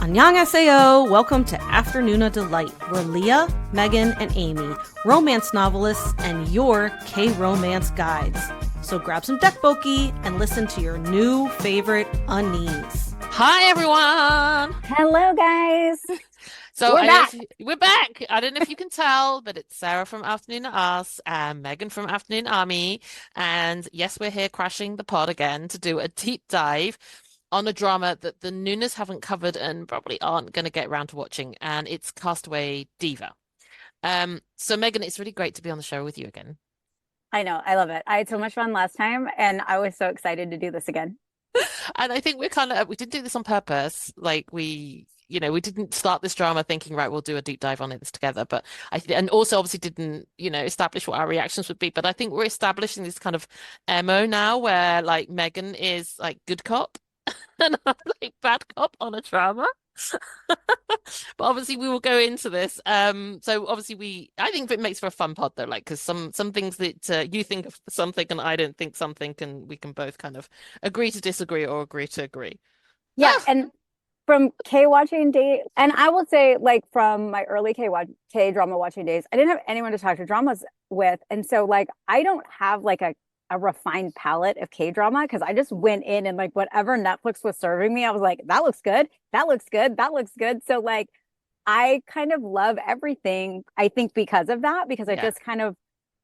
Annyeonghaseyo! Welcome to Afternoona Delight. We're Leah, Megan, and Amy, romance novelists and your K-romance guides. So grab some dekboki and listen to your new favorite unnies. Hi, everyone. Hello, guys. So We're back. I don't know if you can tell, but it's Sarah from Afternoona Asks and Megan from Afternoona Army. And yes, we're here crashing the pod again to do a deep dive on a drama that the Noonas haven't covered and probably aren't going to get around to watching. And it's Castaway Diva. So Megan, it's really great to be on the show with you again. I know. I love it. I had so much fun last time, and I was so excited to do this again. And I think we didn't do this on purpose. Like we didn't start this drama thinking, right, we'll do a deep dive on this together. But and also obviously didn't, establish what our reactions would be. But I think we're establishing this kind of MO now where like Megan is like good cop and I'm like bad cop on a drama. But obviously we will go into this. So obviously I think it makes for a fun pod though, like because some things that you think of something and I don't think something, and we can both kind of agree to disagree or agree to agree. Yeah, and from K watching days, and I will say, like from my early K drama watching days, I didn't have anyone to talk to dramas with, and so like I don't have like a refined palette of K drama because I just went in and like whatever Netflix was serving me, I was like, that looks good, that looks good, that looks good. So like I kind of love everything, I think because of that, because I just kind of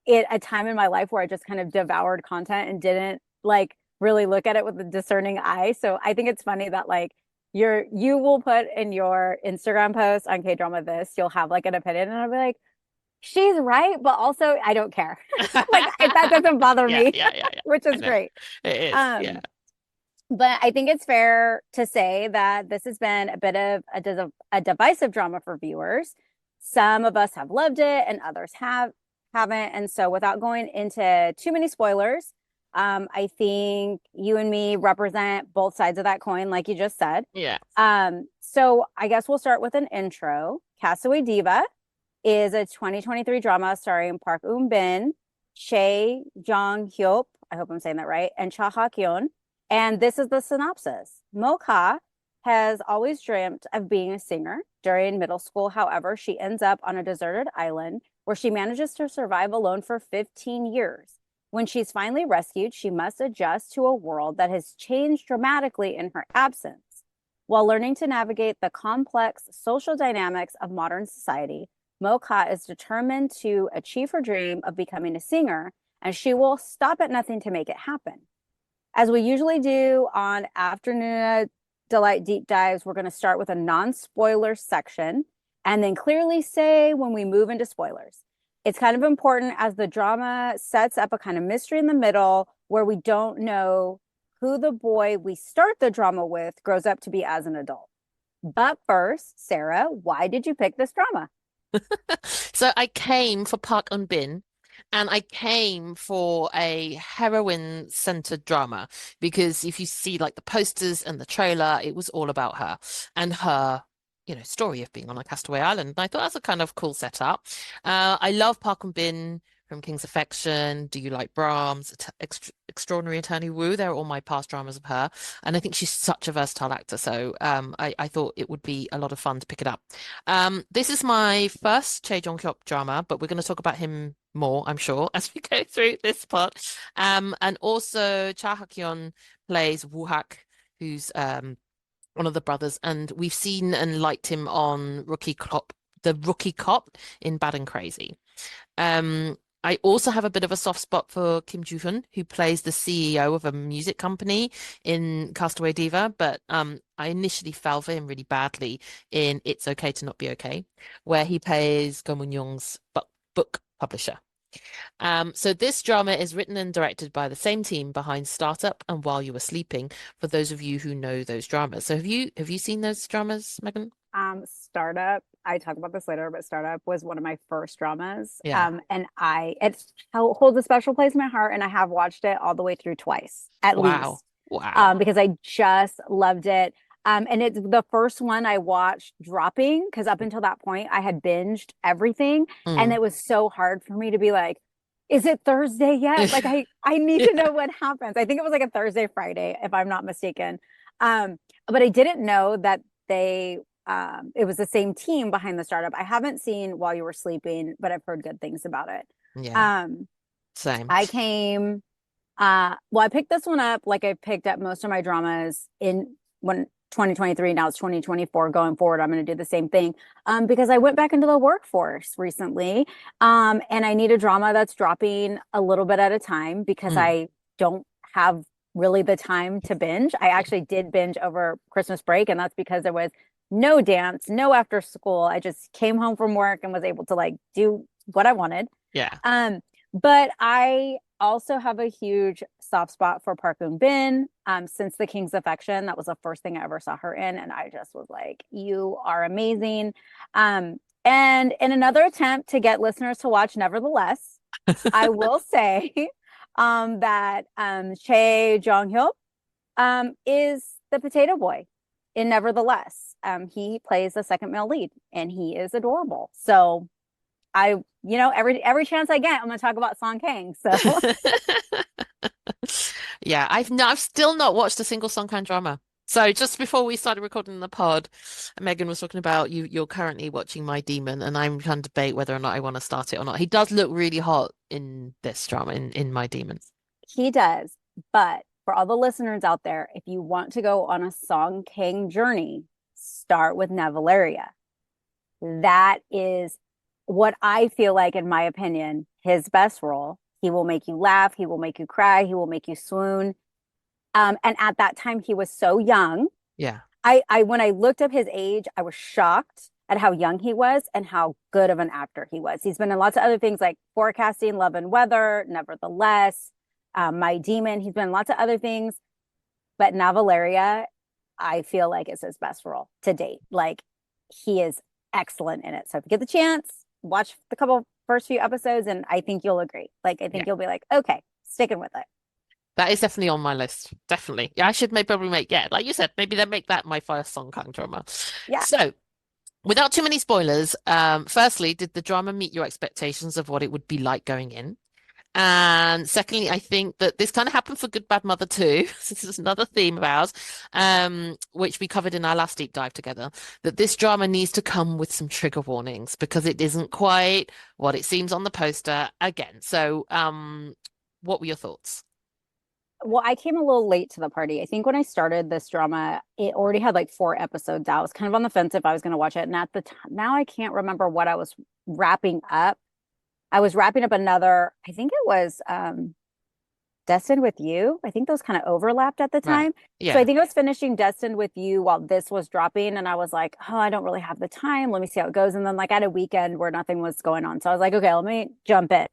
a time in my life where I just kind of devoured content and didn't like really look at it with a discerning eye. So I think it's funny that like you will put in your Instagram post on K drama this, you'll have like an opinion, and I'll be like, she's right, but also I don't care. Like that doesn't bother me, which is great. It is, yeah. But I think it's fair to say that this has been a bit of a divisive drama for viewers. Some of us have loved it and others haven't. And so without going into too many spoilers, I think you and me represent both sides of that coin, like you just said. Yeah. So I guess we'll start with an intro. Castaway Diva is a 2023 drama starring Park Eun, Chae Jong-hyuk, I hope I'm saying that right, and Cha Ha-kyun. And this is the synopsis. Mo-ka has always dreamt of being a singer. During middle school, however, she ends up on a deserted island where she manages to survive alone for 15 years. When she's finally rescued, she must adjust to a world that has changed dramatically in her absence. While learning to navigate the complex social dynamics of modern society, Mo-ka is determined to achieve her dream of becoming a singer, and she will stop at nothing to make it happen. As we usually do on Afternoona Delight Deep Dives, we're going to start with a non-spoiler section and then clearly say when we move into spoilers. It's kind of important as the drama sets up a kind of mystery in the middle where we don't know who the boy we start the drama with grows up to be as an adult. But first, Sarah, why did you pick this drama? So I came for Park Eun, and I came for a heroine-centered drama because if you see like the posters and the trailer, it was all about her and her, story of being on a castaway island. And I thought that's a kind of cool setup. I love Park Eun from King's Affection, Do You Like Brahms, Extraordinary Attorney Woo. They're all my past dramas of her. And I think she's such a versatile actor. So I thought it would be a lot of fun to pick it up. This is my first Chae Jong-hyuk drama, but we're going to talk about him more, I'm sure, as we go through this part. And also Cha Ha-kyun plays Woo-hak, who's one of the brothers. And we've seen and liked him on the Rookie Cop in Bad and Crazy. I also have a bit of a soft spot for Kim Joo-hyun, who plays the CEO of a music company in Castaway Diva, but I initially fell for him really badly in It's Okay to Not Be Okay, where he plays Go Moon-young's book publisher. So this drama is written and directed by the same team behind Startup and While You Were Sleeping, for those of you who know those dramas. So have you seen those dramas, Megan? Startup, I talk about this later, but Startup was one of my first dramas. Yeah. And it holds a special place in my heart, and I have watched it all the way through twice, at least. Wow. Because I just loved it. And it's the first one I watched dropping, because up until that point I had binged everything. And it was so hard for me to be like, is it Thursday yet? Like I need to know what happens. I think it was like a Thursday, Friday, if I'm not mistaken. But I didn't know that they it was the same team behind the startup. I haven't seen While You Were Sleeping, but I've heard good things about it. Yeah, same. I came well, I picked this one up like I picked up most of my dramas in when 2023, now it's 2024. Going forward, I'm going to do the same thing because I went back into the workforce recently, and I need a drama that's dropping a little bit at a time because I don't have really the time to binge. I actually did binge over Christmas break, and that's because there was no dance, no after school. I just came home from work and was able to like do what I wanted. Yeah. But I also have a huge soft spot for Park Eun Bin. Since The King's Affection, that was the first thing I ever saw her in, and I just was like, "You are amazing." And in another attempt to get listeners to watch, nevertheless, I will say that Chae Jong-hyuk is the potato boy in Nevertheless. He plays the second male lead, and he is adorable. So every chance I get, I'm going to talk about Song Kang. So Yeah, I've still not watched a single Song Kang drama. So just before we started recording the pod, Megan was talking about you're currently watching My Demon, and I'm trying to debate whether or not I want to start it or not. He does look really hot in this drama, in My Demon. He does. But for all the listeners out there, if you want to go on a Song Kang journey, start with Nevalaria. That is what I feel like, in my opinion, his best role. He will make you laugh. He will make you cry. He will make you swoon. And at that time, he was so young. Yeah. I when I looked up his age, I was shocked at how young he was and how good of an actor he was. He's been in lots of other things like Forecasting, Love and Weather, Nevertheless, My Demon. He's been in lots of other things. But Nevalaria, I feel like is his best role to date. Like, he is excellent in it. So if you get the chance, watch the first few episodes, and I think you'll agree. Like, I think you'll be like, okay, sticking with it. That is definitely on my list. Definitely. Yeah, I should probably make, like you said, maybe then make that my first Song Kang drama. Yeah. So, without too many spoilers, firstly, did the drama meet your expectations of what it would be like going in? And secondly, I think that this kind of happened for Good Bad Mother too. This is another theme of ours, which we covered in our last deep dive together, that this drama needs to come with some trigger warnings because it isn't quite what it seems on the poster again. So, what were your thoughts? Well, I came a little late to the party. I think when I started this drama, it already had like 4 episodes out. I was kind of on the fence if I was going to watch it. And at the time, now I can't remember what I was wrapping up. I was wrapping up another, I think it was Destined with You. I think those kind of overlapped at the time. Right. Yeah. So I think I was finishing Destined with You while this was dropping. And I was like, oh, I don't really have the time. Let me see how it goes. And then like I had a weekend where nothing was going on. So I was like, okay, let me jump in.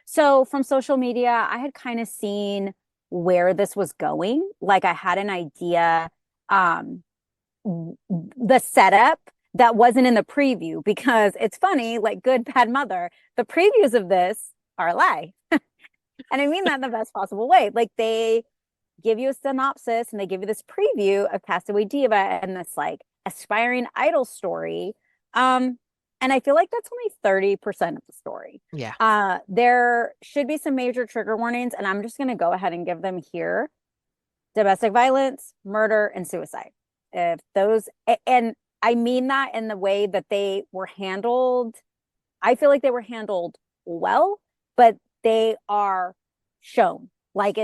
So from social media, I had kind of seen where this was going. Like, I had an idea, the setup that wasn't in the preview, because it's funny, like Good Bad Mother, the previews of this are a lie. And I mean that in the best possible way. Like, they give you a synopsis and they give you this preview of Castaway Diva and this like aspiring idol story. And I feel like that's only 30% of the story. Yeah. There should be some major trigger warnings, and I'm just going to go ahead and give them here. Domestic violence, murder, and suicide. If those, and I mean that in the way that they were handled. I feel like they were handled well, but they are shown. Like,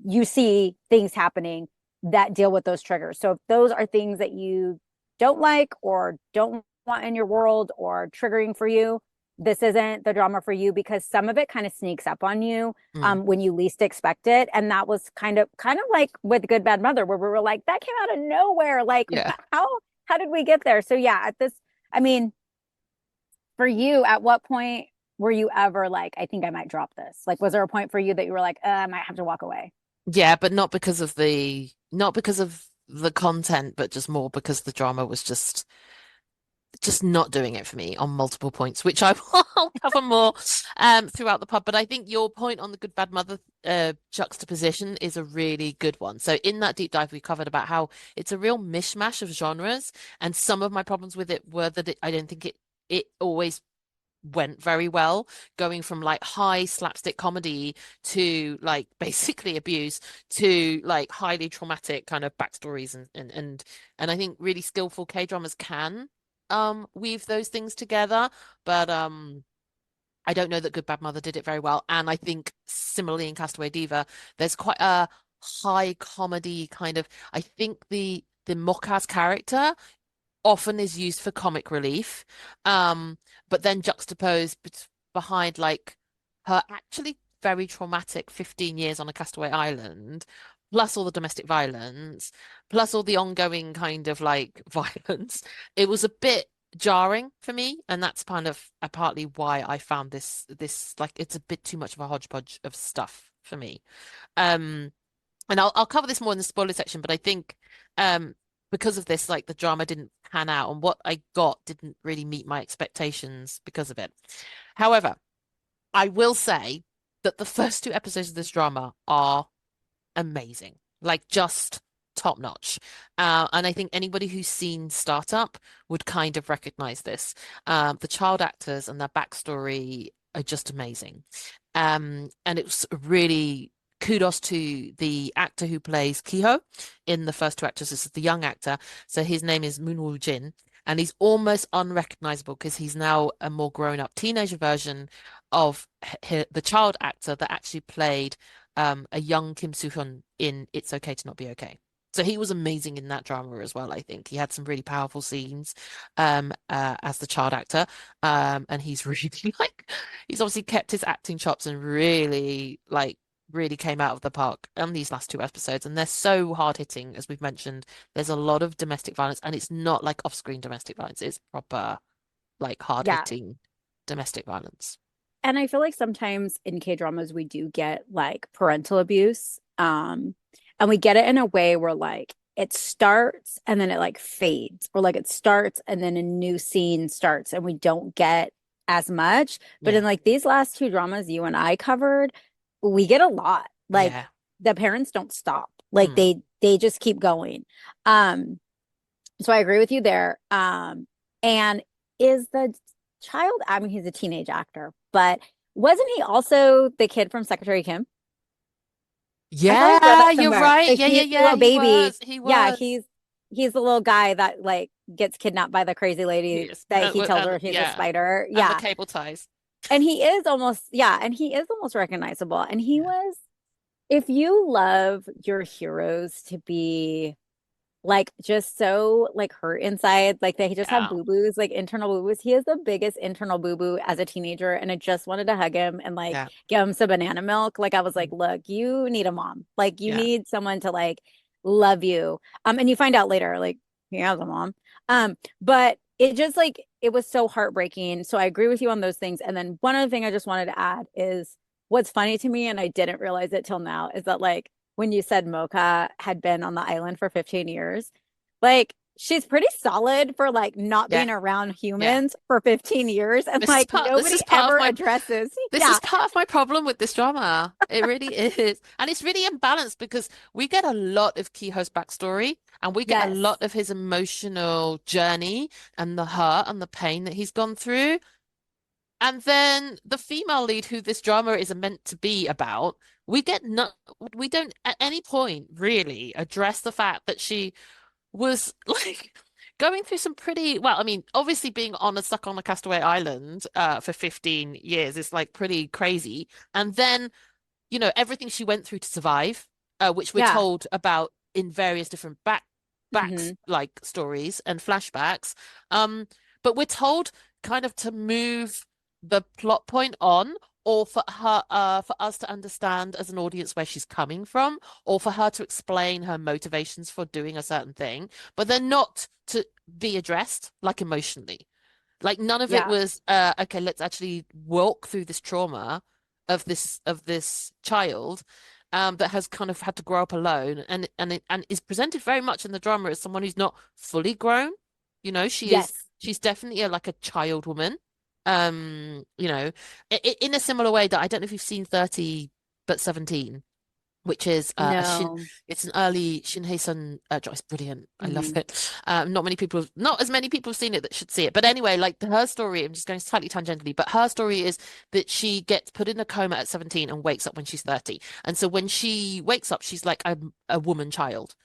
you see things happening that deal with those triggers. So if those are things that you don't like or don't want in your world or triggering for you, this isn't the drama for you, because some of it kind of sneaks up on you when you least expect it. And that was kind of like with Good Bad Mother, where we were like, that came out of nowhere. Like, how did we get there? So yeah, I mean, for you, at what point were you ever like, I think I might drop this? Like, was there a point for you that you were like, I might have to walk away? Yeah, but not because of the content, but just more because the drama was just not doing it for me on multiple points, which I will cover more throughout the pod. But I think your point on the Good Bad Mother juxtaposition is a really good one. So in that deep dive, we covered about how it's a real mishmash of genres, and some of my problems with it were that I don't think it always went very well, going from like high slapstick comedy to like basically abuse to like highly traumatic kind of backstories and I think really skillful K-dramas can weave those things together. But I don't know that Good Bad Mother did it very well. And I think similarly in Castaway Diva, there's quite a high comedy kind of, I think the Mokka's character often is used for comic relief, but then juxtaposed behind like her actually very traumatic 15 years on a castaway island, plus all the domestic violence, plus all the ongoing kind of like violence. It was a bit jarring for me, and that's kind of partly why I found this like it's a bit too much of a hodgepodge of stuff for me. Um, and I'll cover this more in the spoiler section, but I think because of this, like the drama didn't pan out, and what I got didn't really meet my expectations because of it. However, I will say that the first two episodes of this drama are amazing, like just top notch. And I think anybody who's seen Startup would kind of recognize this. The child actors and their backstory are just amazing. And it's really kudos to the actor who plays Kiho in the first two actors. This is the young actor. So his name is Moon Woo Jin, and he's almost unrecognizable because he's now a more grown-up teenager version of the child actor that actually played a young Kim Soo-hyun in It's Okay to Not Be Okay. So he was amazing in that drama as well. I think he had some really powerful scenes as the child actor, and he's really like he's obviously kept his acting chops and really came out of the park on these last two episodes. And they're so hard hitting, as we've mentioned. There's a lot of domestic violence, and it's not like off-screen domestic violence. It's proper like hard hitting domestic violence. And I feel like sometimes in K-dramas we do get like parental abuse. And we get it in a way where like it starts and then it like fades, or like it starts and then a new scene starts and we don't get as much. But in like these last two dramas you and I covered, we get a lot. Like the parents don't stop. Like they just keep going. So I agree with you there. And is the child, I mean, he's a teenage actor, but wasn't he also the kid from Secretary Kim? Yeah, you're right. Like, Yeah. Baby. He was. Yeah, he's the little guy that like gets kidnapped by the crazy lady that he tells her he's a spider. Yeah. And the cable ties. And he is almost recognizable. And he was, if you love your heroes to be like just so like hurt inside, like they just have boo-boos, like internal boo-boos. He is the biggest internal boo-boo as a teenager, and I just wanted to hug him and like give him some banana milk. Like I was like, look, you need a mom. Like you need someone to like love you. And you find out later, like he has a mom. But it just like it was so heartbreaking. So I agree with you on those things. And then one other thing I just wanted to add is what's funny to me, and I didn't realize it till now, is that like when you said Mocha had been on the island for 15 years, like she's pretty solid for like not being around humans for 15 years. And like nobody ever addresses. This is part of my problem with this drama. It really is. And it's really imbalanced because we get a lot of Kiho's backstory and we get a lot of his emotional journey and the hurt and the pain that he's gone through. And then the female lead who this drama is meant to be about, we don't at any point really address the fact that she was like going through some pretty, well, I mean, obviously being stuck on a castaway island for 15 years is like pretty crazy. And then, you know, everything she went through to survive, which we're told about in various different like stories and flashbacks. But we're told kind of to move the plot point on, or for her for us to understand as an audience where she's coming from, or for her to explain her motivations for doing a certain thing, but they're not to be addressed like emotionally. Like none of it was okay, let's actually walk through this trauma of this child that has kind of had to grow up alone and is presented very much in the drama as someone who's not fully grown. You know, she's definitely like a child woman. You know, in a similar way that I don't know if you've seen 30 but 17. which is No. it's an early Shin Hae-sun drama. It's brilliant. I love Mhm. it. Not as many people have seen it that should see it. But anyway, like her story, I'm just going slightly tangentially, but her story is that she gets put in a coma at 17 and wakes up when she's 30. And so when she wakes up, she's like a woman child.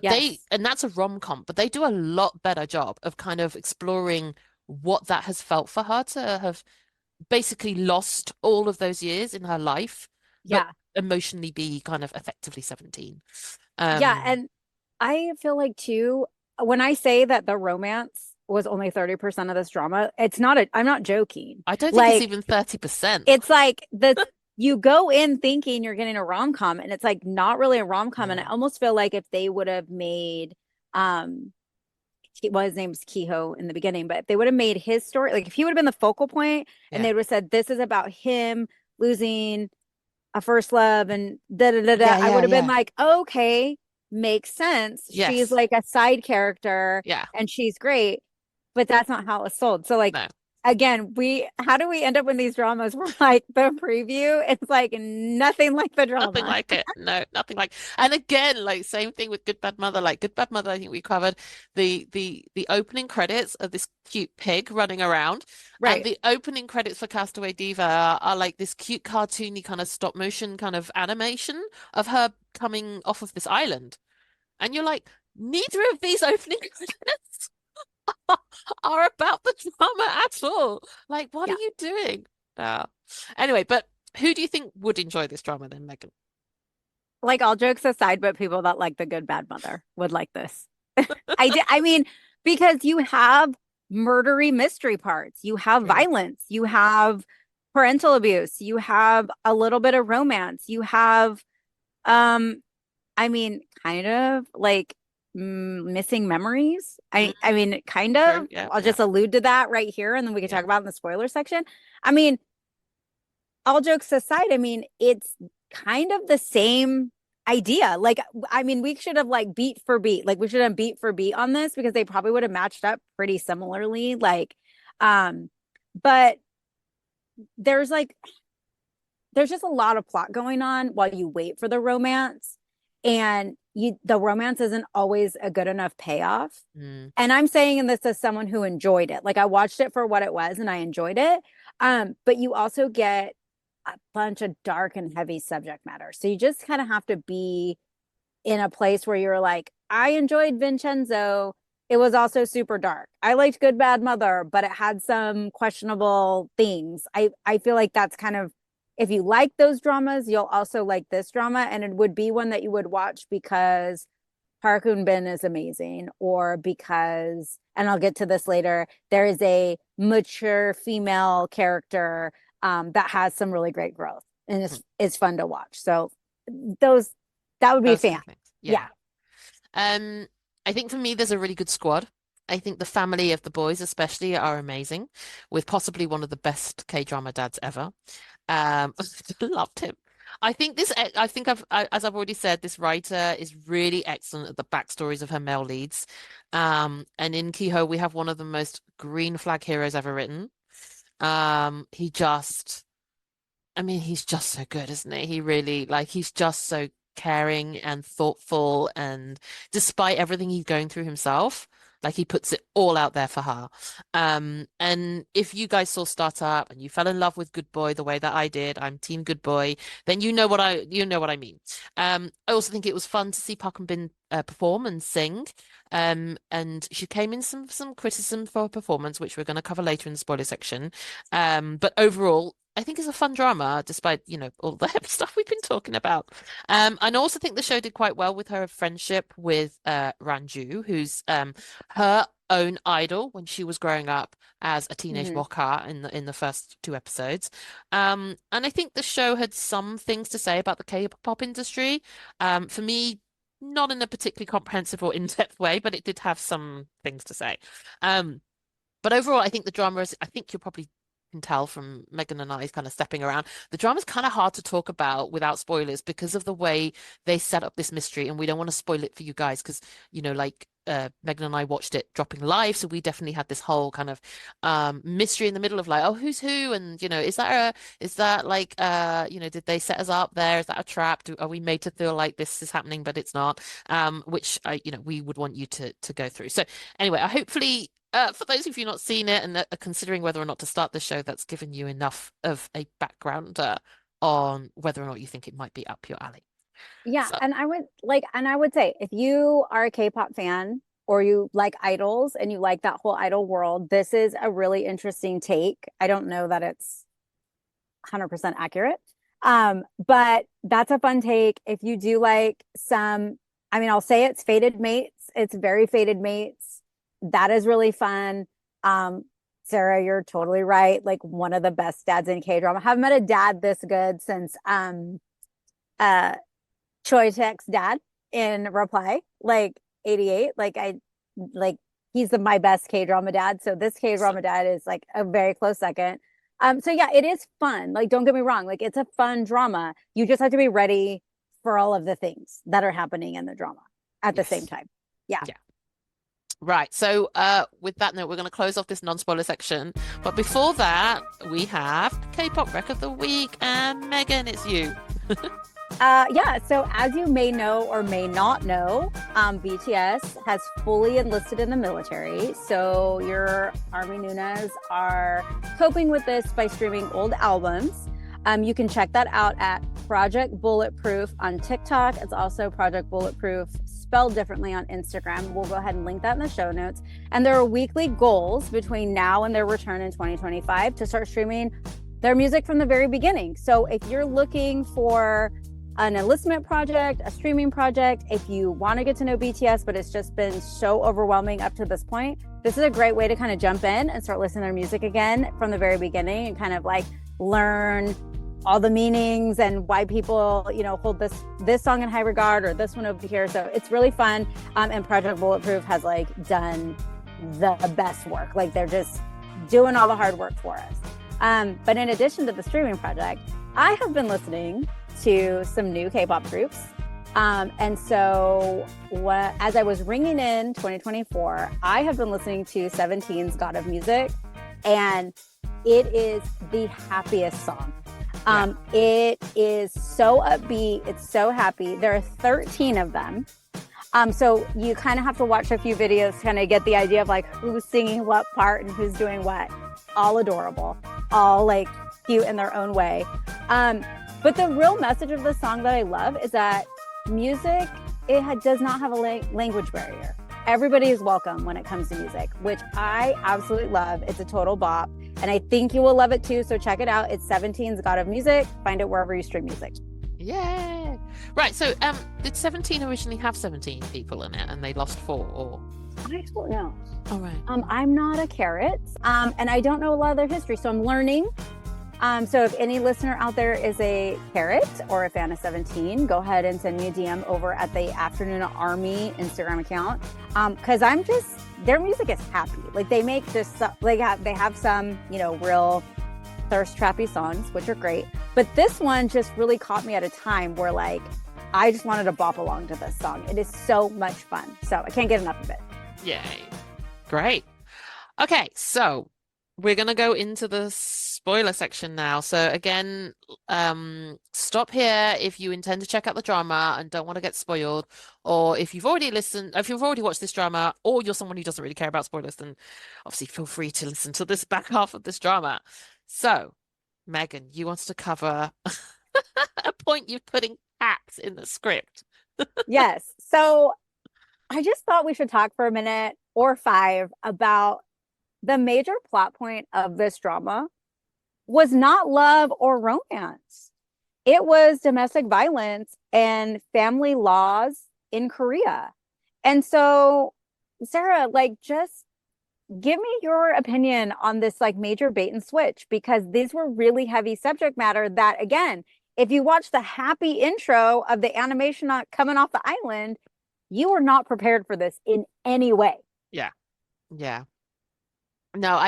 Yes. And that's a rom-com, but they do a lot better job of kind of exploring what that has felt for her to have basically lost all of those years in her life, but Yeah. emotionally be kind of effectively 17. Yeah. Um, And I feel like too, when I say that the romance was only 30% of this drama, I'm not joking. I don't think it's Like, even 30%. it's like you go in thinking you're getting a rom-com and it's like not really a rom-com. And I No. almost feel like if they would have made, well, his name's Kehoe in the beginning, but if they would have made his story, like if he would have been the focal point and Yeah. they would have said, this is about him losing a first love and da da da da, Yeah, I yeah, would have been yeah. like, okay, makes sense. She's Yes. like a side character Yeah. and she's great, but that's not how it was sold. So like No. again, how do we end up in these dramas where like the preview, it's like nothing like the Nothing drama. like it. No, nothing like. And again, like same thing with Good Bad Mother. Like Good Bad Mother, I think we covered the opening credits of this cute pig running around, and Right. the opening credits for Castaway Diva are like this cute cartoony kind of stop motion kind of animation of her coming off of this island, and you're like, neither of these opening credits are about the drama at all. Like, what are Yeah. you doing? Uh, anyway, but who do you think would enjoy this drama then, Megan? Like all jokes aside, but people that like the Good Bad Mother would like this. I mean, because you have murdery mystery parts, you have True. violence, you have parental abuse, you have a little bit of romance, you have um I mean, kind of like missing memories. I Mm, mean, kind true. of. Yeah, I'll yeah, just allude to that right here, and then we can yeah. talk about it in the spoiler section. I mean, all jokes aside, I mean, it's kind of the same idea. Like, I mean, we should have like beat for beat, like we should have beat for beat on this because they probably would have matched up pretty similarly. Um, but there's like there's just a lot of plot going on while you wait for the romance, and the romance isn't always a good enough payoff. Mm, And I'm saying this as someone who enjoyed it. Like I watched it for what it was and I enjoyed it. But you also get a bunch of dark and heavy subject matter. So you just kind of have to be in a place where you're like, I enjoyed Vincenzo. It was also super dark. I liked Good Bad Mother, but it had some questionable things. I feel like that's kind of, if you like those dramas, you'll also like this drama, and it would be one that you would watch because Park Eun Bin is amazing, or because, and I'll get to this later, there is a mature female character that has some really great growth and mm. it's fun to watch. So those that would be a Those kind fan. of things. Yeah. Yeah. Um, I think for me, there's a really good squad. I think the family of the boys, especially, are amazing, with possibly one of the best K-drama dads ever. Loved him. I think as I've already said, this writer is really excellent at the backstories of her male leads. And in Kehoe, we have one of the most green flag heroes ever written. He just, I mean, he's just so good, isn't he? He really, like, he's just so caring and thoughtful, and despite everything he's going through himself, like he puts it all out there for her. And if you guys saw Startup and you fell in love with Good Boy the way that I did, I'm Team Good Boy, then you know what I mean. I also think it was fun to see Park and Bin perform and sing. And she came in some criticism for her performance, which we're going to cover later in the spoiler section. But overall, I think it's a fun drama, despite, all the heavy stuff we've been talking about. And I also think the show did quite well with her friendship with Ranju, who's her own idol when she was growing up as a teenage Mhm. waka in the first two episodes. And I think the show had some things to say about the K-pop industry. For me, not in a particularly comprehensive or in-depth way, but it did have some things to say. But overall, I think the drama is, I think you'll probably can tell from Megan and I kind of stepping around, the drama's kind of hard to talk about without spoilers because of the way they set up this mystery, and we don't want to spoil it for you guys because, like Megan and I watched it dropping live, so we definitely had this whole kind of mystery in the middle of like, oh, who's who, and is that like did they set us up there? Is that a trap? Are we made to feel like this is happening but it's not? Which we would want you to go through. So anyway, hopefully for those of you not seen it and are considering whether or not to start the show, that's given you enough of a background on whether or not you think it might be up your alley. Yeah, So, and I would say if you are a K-pop fan or you like idols and you like that whole idol world, this is a really interesting take. I don't know that it's 100% accurate. But that's a fun take. If you do like I'll say it's Fated Mates. It's very Fated Mates. That is really fun. Sarah, you're totally right. Like one of the best dads in K-drama. I haven't met a dad this good since Choi Taek's dad in Reply, like 88. He's my best K-drama dad. So this K-drama dad is like a very close second. So yeah, it is fun. Like, don't get me wrong. Like, it's a fun drama. You just have to be ready for all of the things that are happening in the drama at the same time. Yeah. Right. So with that note, we're going to close off this non-spoiler section. But before that, we have K-pop Rec of the Week. And Megan, it's you. So as you may know or may not know, BTS has fully enlisted in the military. So your Army Noonas are coping with this by streaming old albums. You can check that out at Project Bulletproof on TikTok. It's also Project Bulletproof spelled differently on Instagram. We'll go ahead and link that in the show notes. And there are weekly goals between now and their return in 2025 to start streaming their music from the very beginning. So if you're looking for an enlistment project, a streaming project, if you want to get to know BTS, but it's just been so overwhelming up to this point, this is a great way to kind of jump in and start listening to their music again from the very beginning and kind of like learn all the meanings and why people, hold this song in high regard or this one over here. So it's really fun. And Project Bulletproof has like done the best work. Like they're just doing all the hard work for us. But in addition to the streaming project, I have been listening to some new K-pop groups. And so as I was ringing in 2024, I have been listening to 17's God of Music, and it is the happiest song. It is so upbeat. It's so happy. There are 13 of them. So you kind of have to watch a few videos to kind of get the idea of like who's singing what part and who's doing what. All adorable, all like cute in their own way. But the real message of the song that I love is that music, does not have a language barrier. Everybody is welcome when it comes to music, which I absolutely love. It's a total bop. And I think you will love it too. So check it out. It's 17's God of Music. Find it wherever you stream music. Yeah. Right. So did 17 originally have 17 people in it and they lost 4 or? I don't know. All right. I'm not a carrot. And I don't know a lot of their history. So I'm learning. So if any listener out there is a carrot or a fan of 17, go ahead and send me a DM over at the Afternoona Army Instagram account. Cause their music is happy. Like they make just, they have some, real thirst trappy songs, which are great. But this one just really caught me at a time where like, I just wanted to bop along to this song. It is so much fun. So I can't get enough of it. Yay. Great. Okay. So we're going to go into the spoiler section now. So again, stop here if you intend to check out the drama and don't want to get spoiled, or if you've already watched this drama, or you're someone who doesn't really care about spoilers, then obviously feel free to listen to this back half of this drama. So, Megan, you wanted to cover a point you've put in caps in the script. Yes. So I just thought we should talk for a minute or 5 about the major plot point of this drama was not love or romance. It was domestic violence and family laws in Korea. And so, Sarah, just give me your opinion on this major bait and switch, because these were really heavy subject matter that, again, if you watch the happy intro of the animation coming off the island, you were not prepared for this in any way. Yeah. No,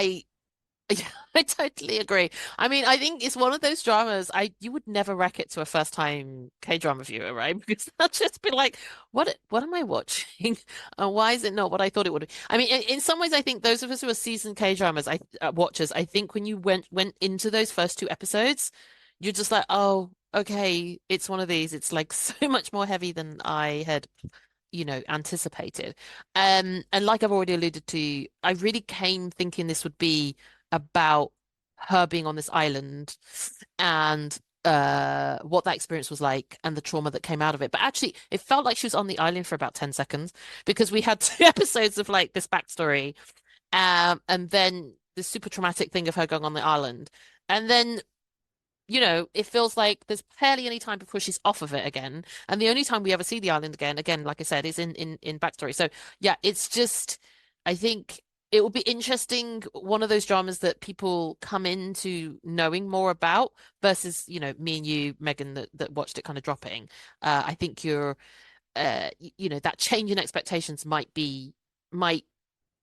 Yeah, I totally agree. I mean, I think it's one of those dramas you would never wreck it to a first time K-drama viewer, right? Because they'll just be like, what am I watching? And why is it not what I thought it would be? I mean, in some ways I think those of us who are seasoned K-dramas, watchers, I think when you went into those first two episodes, you're just like, oh, okay, it's one of these. It's like so much more heavy than I had anticipated. And like I've already alluded to, I really came thinking this would be about her being on this island and what that experience was like and the trauma that came out of it. But actually, it felt like she was on the island for about 10 seconds because we had two episodes of like this backstory, and then the super traumatic thing of her going on the island. And then it feels like there's barely any time before she's off of it again. And the only time we ever see the island again, like I said, is in backstory. So yeah, it's just, I think it will be interesting, one of those dramas that people come into knowing more about versus, me and you, Megan, that watched it kind of dropping. I think that change in expectations might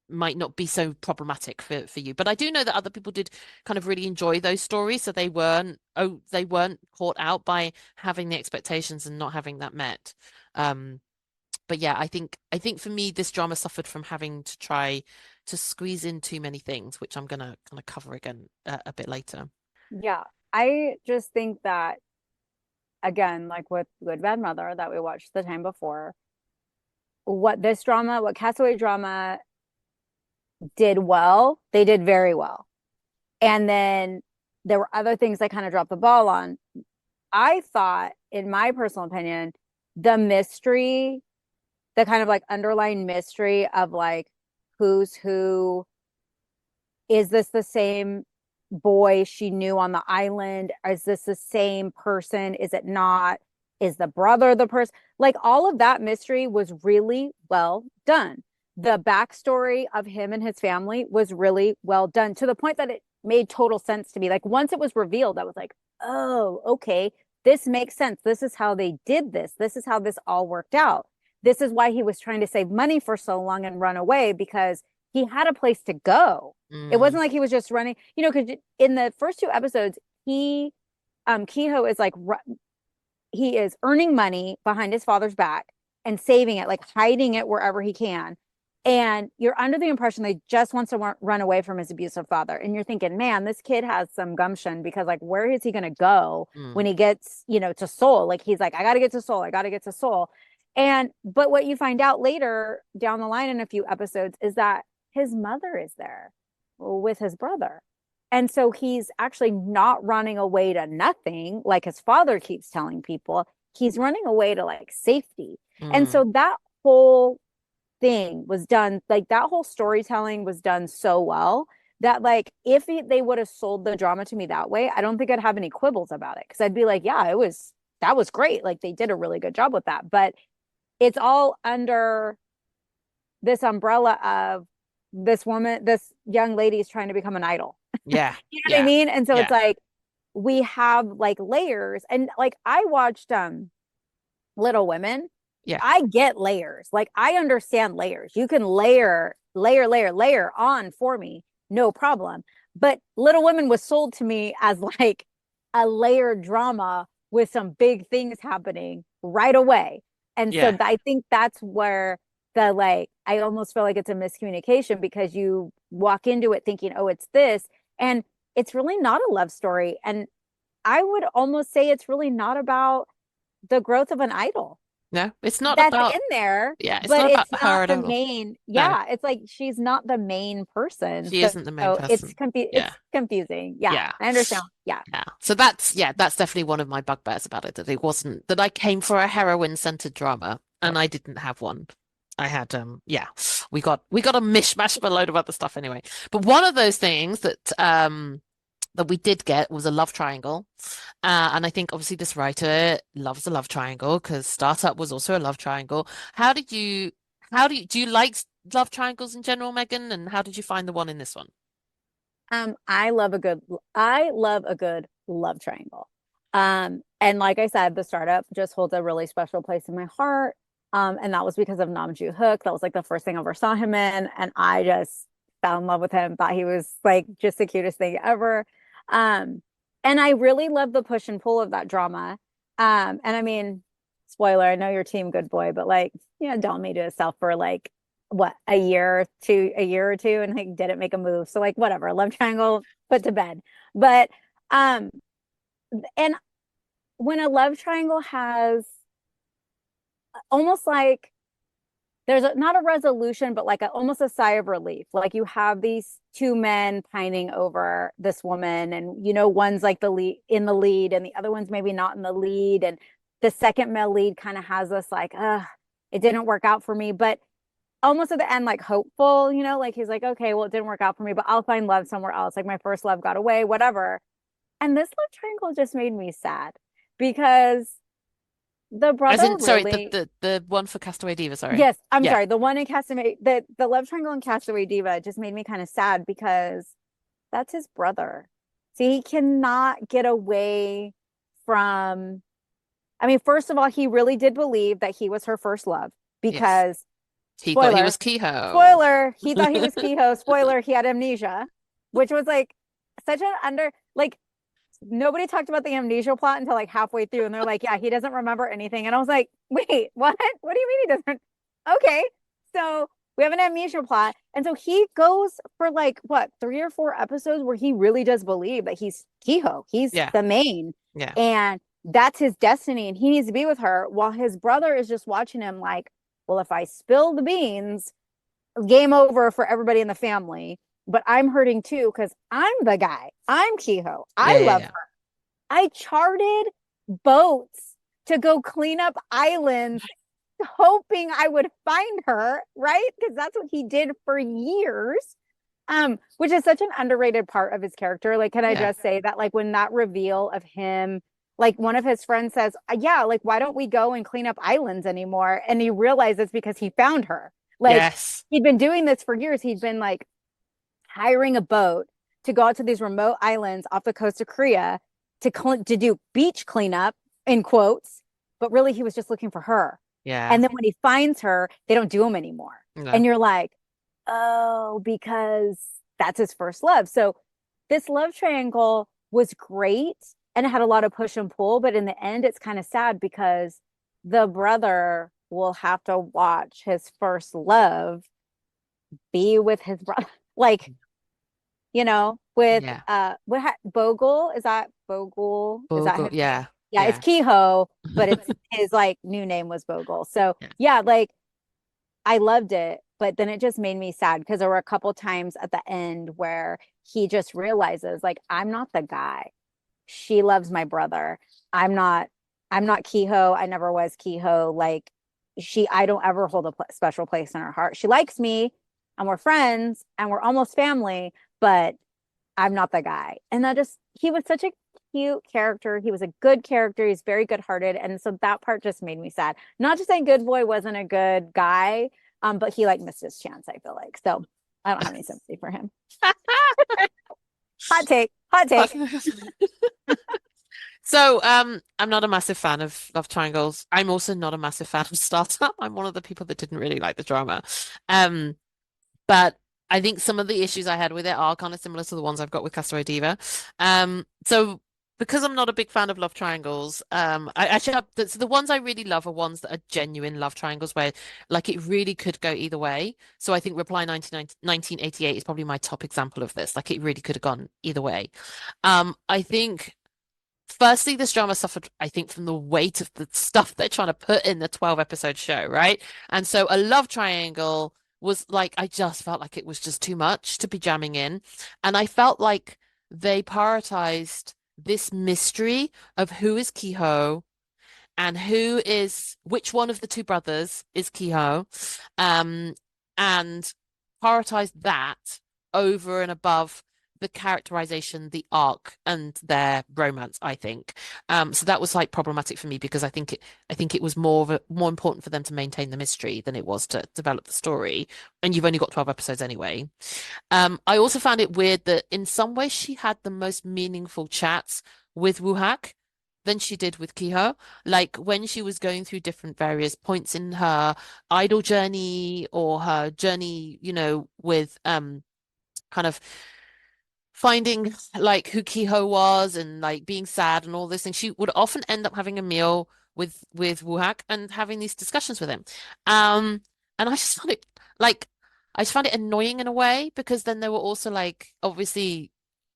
might not be so problematic for you. But I do know that other people did kind of really enjoy those stories, so they weren't caught out by having the expectations and not having that met. But yeah, I think for me this drama suffered from having to try to squeeze in too many things, which I'm gonna kind of cover again a bit later. Yeah. I just think that, again, like with Good Bad Mother that we watched the time before, what Castaway drama did well, they did very well. And then there were other things I kind of dropped the ball on. I thought, in my personal opinion, the mystery, the kind of like underlying mystery of like who's who, is this the same boy she knew on the island? Is this the same person? Is it not? Is the brother the person? Like all of that mystery was really well done. The backstory of him and his family was really well done to the point that it made total sense to me. Like once it was revealed, I was like, oh, okay, this makes sense. This is how they did this. This is how this all worked out. This is why he was trying to save money for so long and run away, because he had a place to go. It wasn't like he was just running, because in the first two episodes, Kehoe is like, he is earning money behind his father's back and saving it, like hiding it wherever he can. And you're under the impression that he just wants to run away from his abusive father. And you're thinking, man, this kid has some gumption, because like, where is he going to go when he gets, to Seoul? Like, he's like, I got to get to Seoul. I got to get to Seoul. But what you find out later down the line in a few episodes is that his mother is there with his brother. And so he's actually not running away to nothing, like his father keeps telling people. He's running away to like safety. And so that whole thing was done, like that whole storytelling was done so well that like if they would have sold the drama to me that way, I don't think I'd have any quibbles about it, because I'd be like, yeah, that was great. Like they did a really good job with that. But it's all under this umbrella of this young lady is trying to become an idol. Yeah. You know what I mean? And so Yeah. it's like we have like layers, and like I watched Little Women. Yeah. I get layers. Like I understand layers. You can layer on for me, no problem. But Little Women was sold to me as like a layered drama with some big things happening right away. And so Yeah. I think that's where I almost feel like it's a miscommunication, because you walk into it thinking, oh, it's this. And it's really not a love story. And I would almost say it's really not about the growth of an idol. No, it's not That's about, in there, yeah, it's but not about it's her not at the all. main. No, Yeah, it's like she's not the main person. she isn't the main It's person. Yeah. it's confusing. Yeah, Yeah. I understand. Yeah. Yeah. So that's definitely one of my bugbears about it, that it wasn't that I came for a heroine-centered drama and I didn't have one. I had yeah, we got a mishmash of a load of other stuff anyway. But one of those things that we did get was a love triangle. And I think obviously this writer loves a love triangle because Startup was also a love triangle. Do you like love triangles in general, Megan? And how did you find the one in this one? I love a good love triangle. And like I said, the Startup just holds a really special place in my heart. And that was because of Nam Joo Hook. That was like the first thing I ever saw him in, and I just fell in love with him, thought he was like just the cutest thing ever. And I really love the push and pull of that drama. And I mean, spoiler, I know your team good boy, but like, Don made to himself for like what, a year or two, and like didn't make a move. So like whatever, love triangle put to bed. But and when a love triangle has almost like there's not a resolution, but like almost a sigh of relief. Like you have these two men pining over this woman, and one's like the lead in the lead, and the other one's maybe not in the lead, and the second male lead kind of has us like, it didn't work out for me, but almost at the end, like hopeful, like he's like, okay, well, it didn't work out for me, but I'll find love somewhere else. Like my first love got away, whatever. And this love triangle just made me sad because the brother sorry, really, the one for Castaway Diva, sorry. yes, I'm Yeah. sorry, the one in Castaway, the love triangle in Castaway Diva just made me kind of sad because that's his brother. See, he cannot get away from. I mean, first of all, he really did believe that he was her first love because He thought he was Kehoe. spoiler, he thought he was Kehoe. Spoiler, he had amnesia, which was like such an like nobody talked about the amnesia plot until like halfway through, and they're like, yeah, he doesn't remember anything. And I was like, wait, what? What do you mean he doesn't? Okay, so we have an amnesia plot. And so he goes for like what, 3 or 4 episodes where he really does believe that he's Kehoe. He's the main. Yeah. And that's his destiny, and he needs to be with her, while his brother is just watching him like, well, if I spill the beans, game over for everybody in the family. But I'm hurting too because I'm the guy. I'm Kehoe. I love her. I charted boats to go clean up islands, hoping I would find her, right? Because that's what he did for years. Which is such an underrated part of his character. Like, can I just say that, like, when that reveal of him, like one of his friends says, yeah, like, why don't we go and clean up islands anymore? And he realizes because he found her. Like, he'd been doing this for years. He'd been like hiring a boat to go out to these remote islands off the coast of Korea to do beach cleanup, in quotes, but really he was just looking for her. Yeah. And then when he finds her, they don't do them anymore. No. And you're like, oh, because that's his first love. So this love triangle was great, and it had a lot of push and pull, but in the end, it's kind of sad because the brother will have to watch his first love be with his brother, like, with Bogle. Is that Bogle? Is that his name? Yeah, it's Kehoe, but it's his like new name was Bogle. So like I loved it, but then it just made me sad because there were a couple times at the end where he just realizes, like, I'm not the guy. She loves my brother. I'm not Kehoe. I never was Kehoe. Like, I don't ever hold a special place in her heart. She likes me, and we're friends, and we're almost family, but I'm not the guy. And he was such a cute character. He was a good character. He's very good-hearted. And so that part just made me sad. Not to say Good Boy wasn't a good guy, but he like missed his chance, I feel like. So I don't have any sympathy for him. Hot take. So I'm not a massive fan of love triangles. I'm also not a massive fan of Startup. I'm one of the people that didn't really like the drama. But I think some of the issues I had with it are kind of similar to the ones I've got with Castaway Diva. So because I'm not a big fan of love triangles, I actually have the ones I really love are ones that are genuine love triangles where like it really could go either way. So I think Reply 1988 is probably my top example of this. Like it really could have gone either way. I think firstly, this drama suffered, I think, from the weight of the stuff they're trying to put in the 12-episode show, right? And so a love triangle was like, I just felt like it was just too much to be jamming in. And I felt like they prioritized this mystery of who is Kehoe and which one of the two brothers is Kehoe, and prioritized that over and above the characterization, the arc, and their romance, I think. So that was like problematic for me because I think it was more important for them to maintain the mystery than it was to develop the story. And you've only got 12 episodes anyway. I also found it weird that in some ways she had the most meaningful chats with Woo-hak than she did with Kehoe. Like when she was going through different various points in her idol journey or her journey, with kind of finding like who Kiho was and like being sad and all this thing, she would often end up having a meal with Woohak and having these discussions with him. And I just found it like I just found it annoying in a way because then they were also like obviously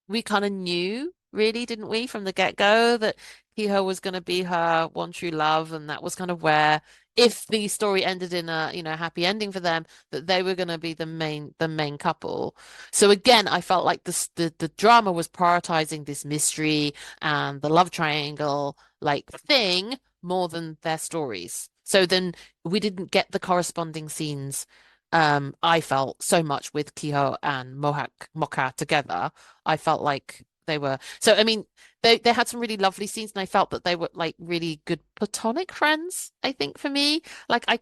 we kind of knew really, didn't we, from the get-go that Kiho was going to be her one true love, and that was kind of where if the story ended in a happy ending for them, that they were going to be the main couple. So again, I felt like the drama was prioritizing this mystery and the love triangle like thing more than their stories. So then we didn't get the corresponding scenes. I felt so much with Kiho and Mocha together. I felt like they were so I mean they had some really lovely scenes and I felt that they were like really good platonic friends, I think for me. Like I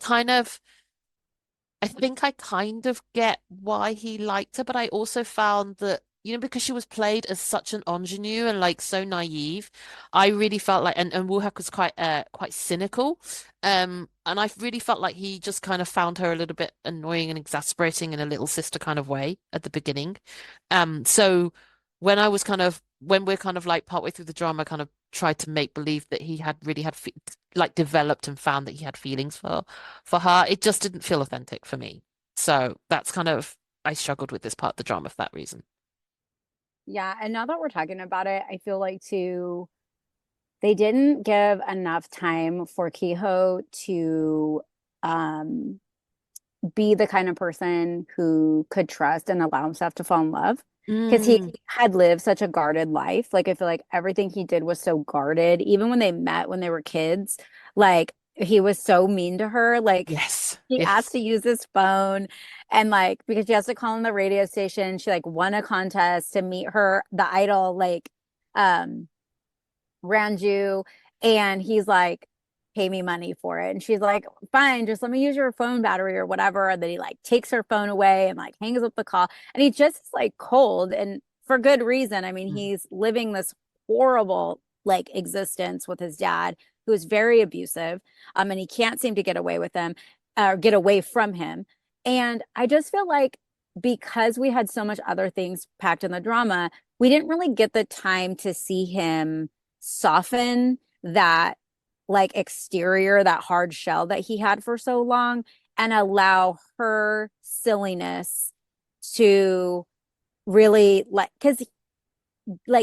think I kind of get why he liked her, but I also found that, because she was played as such an ingenue and like so naive, I really felt like, and Woohak was quite cynical. And I really felt like he just kind of found her a little bit annoying and exasperating in a little sister kind of way at the beginning. So when we're kind of like partway through the drama, kind of tried to make believe that he had really had like developed and found that he had feelings for her. It just didn't feel authentic for me. So that's kind of I struggled with this part of the drama for that reason. Yeah, and now that we're talking about it, I feel like too, they didn't give enough time for Kiho to be the kind of person who could trust and allow himself to fall in love. Because he had lived such a guarded life. Like, I feel like everything he did was so guarded. Even when they met when they were kids, like, he was so mean to her. Like, Yes. he asked to use his phone, and like, because she has to call in the radio station, she like won a contest to meet the idol, like, Ranju, and he's like, pay me money for it. And she's like, fine, just let me use your phone battery or whatever. And then he like takes her phone away and like hangs up the call. And he just is like cold, and for good reason. I mean, he's living this horrible like existence with his dad, who is very abusive. And he can't seem to get away with them or get away from him. And I just feel like because we had so much other things packed in the drama, we didn't really get the time to see him soften that like exterior, that hard shell that he had for so long, and allow her silliness to really like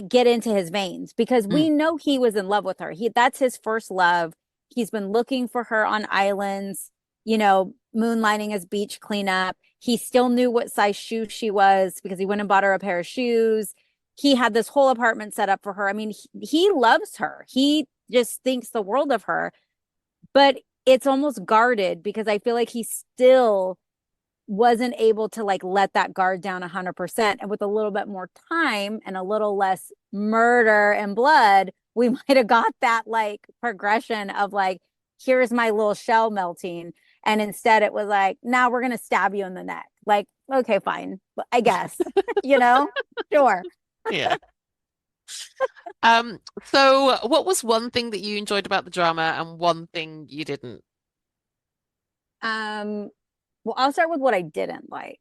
get into his veins, because we know he was in love with her. That's his first love. He's been looking for her on islands, moonlighting as beach cleanup. He still knew what size shoe she was because he went and bought her a pair of shoes. He had this whole apartment set up for her. I mean, he loves her. He just thinks the world of her, but it's almost guarded because I feel like he still wasn't able to like let that guard down 100%. And with a little bit more time and a little less murder and blood, we might have got that like progression of like, here's my little shell melting. And instead it was like, now we're going to stab you in the neck. Like, okay, fine. I guess, sure. Yeah. So what was one thing that you enjoyed about the drama and one thing you didn't? Well, I'll start with what I didn't like.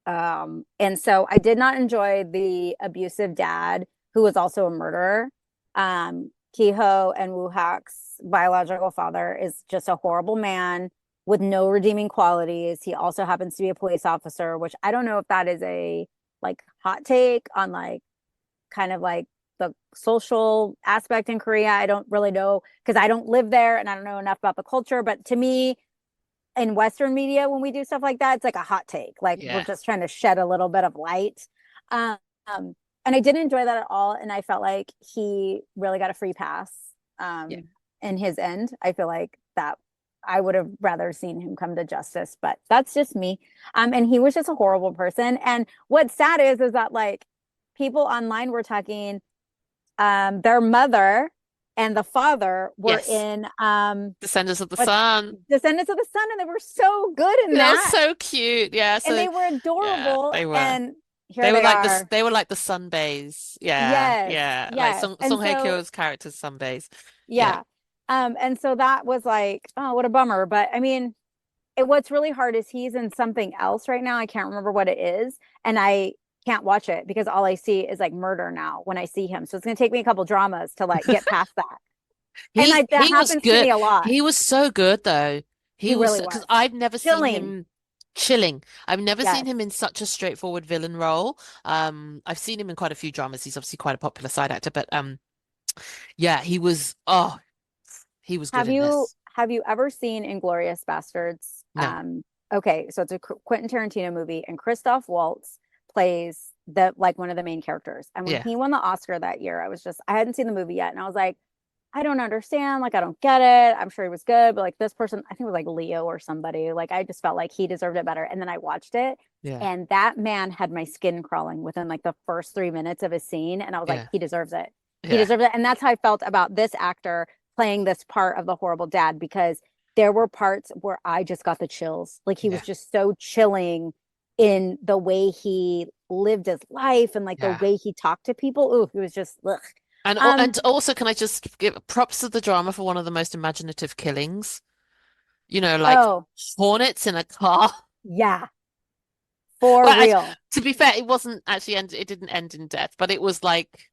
And so I did not enjoy the abusive dad who was also a murderer. Kiho and Woohak's biological father is just a horrible man with no redeeming qualities. He also happens to be a police officer, which I don't know if that is a like hot take on like kind of like the social aspect in Korea. I don't really know because I don't live there and I don't know enough about the culture. But to me, in Western media, when we do stuff like that, it's like a hot take. Like we're just trying to shed a little bit of light. And I didn't enjoy that at all. And I felt like he really got a free pass in his end. I feel like that I would have rather seen him come to justice, but that's just me. And he was just a horrible person. And what's sad is that like people online were talking, their mother and the father were in Descendants of the Sun. Descendants of the Sun, and they were so good in that. They were so cute. Yeah. So and they were adorable. Yeah, they were. And they were like are. they were like the sunbaes. Yeah. Yes. Like Song Hye Kyo's character's sunbaes. Yeah. And so that was like, oh, what a bummer. But I mean, what's really hard is he's in something else right now. I can't remember what it is. And I can't watch it because all I see is like murder now when I see him. So it's gonna take me a couple dramas to like get past that. And that He was happens to good. me a lot. He was so good though. He He was really because was. I've never seen Chilling. him chilling. I've never seen Yes. him in such a straightforward villain role. I've seen him in quite a few dramas. He's obviously quite a popular side actor, but yeah, he was good Have in you this. have you ever seen Inglorious Bastards? No. Okay, so it's a Quentin Tarantino movie, and Christoph Waltz plays the like one of the main characters. And when Yeah. he won the Oscar that year, I hadn't seen the movie yet, and I was like, I don't understand. Like, I don't get it. I'm sure he was good, but like this person, I think it was like Leo or somebody. Like, I just felt like he deserved it better. And then I watched it, Yeah. and that man had my skin crawling within like the first 3 minutes of his scene, and I was like, Yeah. he deserves it. He Yeah. deserves it. And that's how I felt about this actor playing this part of the horrible dad, because there were parts where I just got the chills. Like he was Yeah. just so chilling in the way he lived his life and like the Yeah. way he talked to people. Ooh, he was just ugh. And also, can I just give props to the drama for one of the most imaginative killings? You know, like Oh, hornets in a car. yeah, for Well, real. to be fair, it wasn't actually end. It didn't end in death, but it was like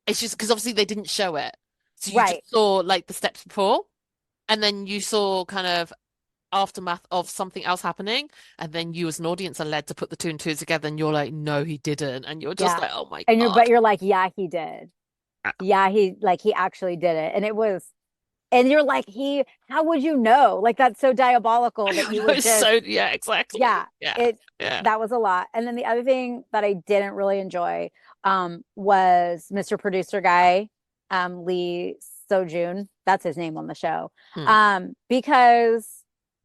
it's just because obviously they didn't show it, so you just Right. saw like the steps before, and then you saw kind of aftermath of something else happening, and then you as an audience are led to put the two and two together, and you're like, no, he didn't, and you're just Yeah. like, oh my And God. you're like, yeah, he did. Yeah, he actually did it. And it was, and you're like, how would you know? Like that's so diabolical that I you know, would it's just, so yeah, exactly. yeah, Yeah, it, yeah. that was a lot. And then the other thing that I didn't really enjoy, was Mr. Producer Guy, Lee Sojun. That's his name on the show. Hmm. Because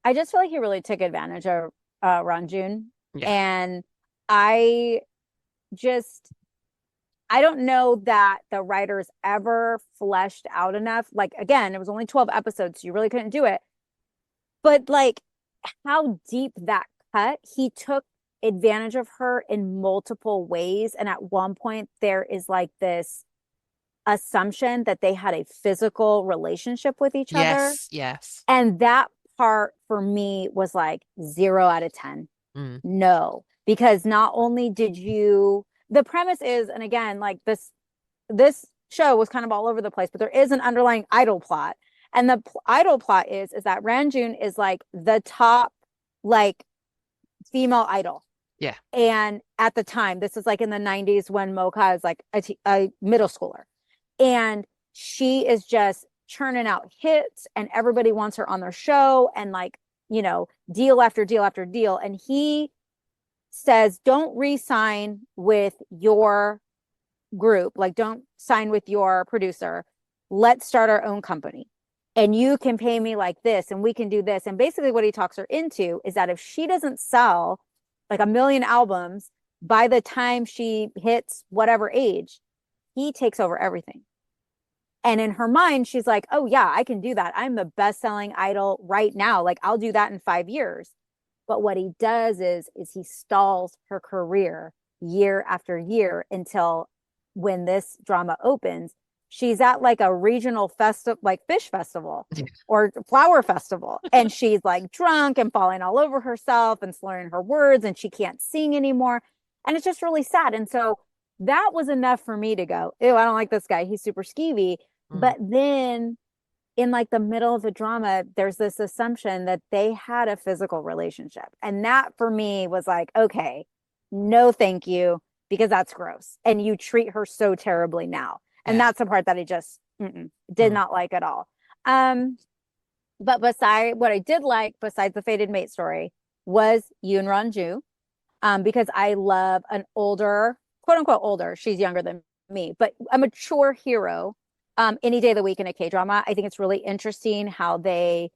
I just feel like he really took advantage of, Ranjun. Yeah. And I just, I don't know that the writers ever fleshed out enough. Like, again, it was only 12 episodes, so you really couldn't do it. But like how deep that cut, he took advantage of her in multiple ways. And at one point, there is like this assumption that they had a physical relationship with each other. Yes, yes. And that part for me was like 0 out of 10. Mm. No, because not only did the premise is, and again, like this show was kind of all over the place, but there is an underlying idol plot. And the idol plot is that Ranjun is like the top, like, female idol. Yeah. And at the time, this is like in the 90s when Mocha is like a middle schooler. And she is just churning out hits, and everybody wants her on their show, and like, deal after deal after deal. And he says, don't re-sign with your group, like don't sign with your producer. Let's start our own company. And you can pay me like this, and we can do this. And basically what he talks her into is that if she doesn't sell like 1 million albums by the time she hits whatever age, he takes over everything. And in her mind, she's like, oh yeah, I can do that. I'm the best-selling idol right now. Like I'll do that in 5 years. But what he does is he stalls her career year after year until when this drama opens, she's at like a regional festival, like fish festival or flower festival. And she's like drunk and falling all over herself and slurring her words, and she can't sing anymore. And it's just really sad. And so that was enough for me to go, ew, I don't like this guy. He's super skeevy. Mm. But then in like the middle of the drama, there's this assumption that they had a physical relationship. And that for me was like, okay, no, thank you, because that's gross. And you treat her so terribly now. And Yeah. that's the part that I just did not like at all. But besides what I did like, besides the fated mate story, was Yoon Ranju, because I love an older, quote unquote older, she's younger than me, but a mature hero, any day of the week in a K-drama. I think it's really interesting how they,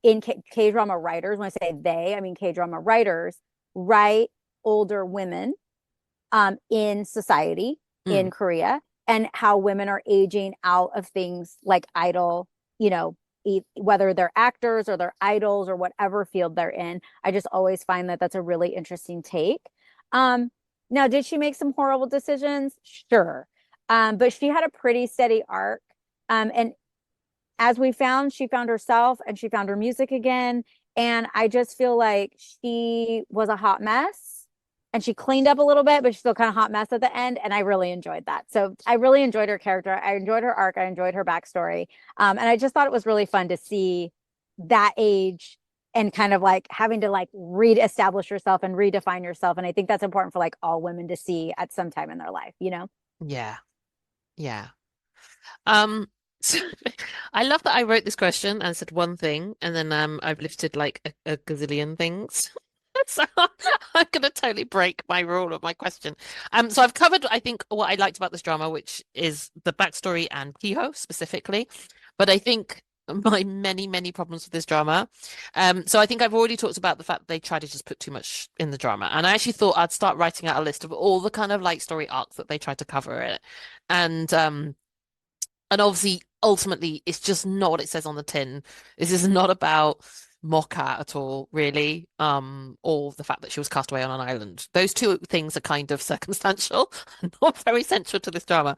in K-drama writers, when I say they, I mean K-drama writers, write older women in society in Korea, and how women are aging out of things like idol, whether they're actors or they're idols or whatever field they're in. I just always find that that's a really interesting take. Now, did she make some horrible decisions? Sure. But she had a pretty steady arc. And as we found, she found herself and she found her music again. And I just feel like she was a hot mess. and she cleaned up a little bit, but she's still kind of hot mess at the end. And I really enjoyed that. So I really enjoyed her character. I enjoyed her arc. I enjoyed her backstory. And I just thought it was really fun to see that age and kind of like having to like reestablish yourself and redefine yourself. And I think that's important for like all women to see at some time in their life, you know? Yeah. Yeah. Um, so I love that I wrote this question and said one thing, and then I've listed like a gazillion things. So I'm gonna totally break my rule of my question. So I've covered, I think, what I liked about this drama, which is the backstory and Kehoe specifically. But I think my many, many problems with this drama. So I think I've already talked about the fact that they try to just put too much in the drama. And I actually thought I'd start writing out a list of all the kind of like story arcs that they tried to cover it. And obviously, ultimately, it's just not what it says on the tin. This is not about Mocha at all, really, or the fact that she was cast away on an island. Those two things are kind of circumstantial, not very central to this drama.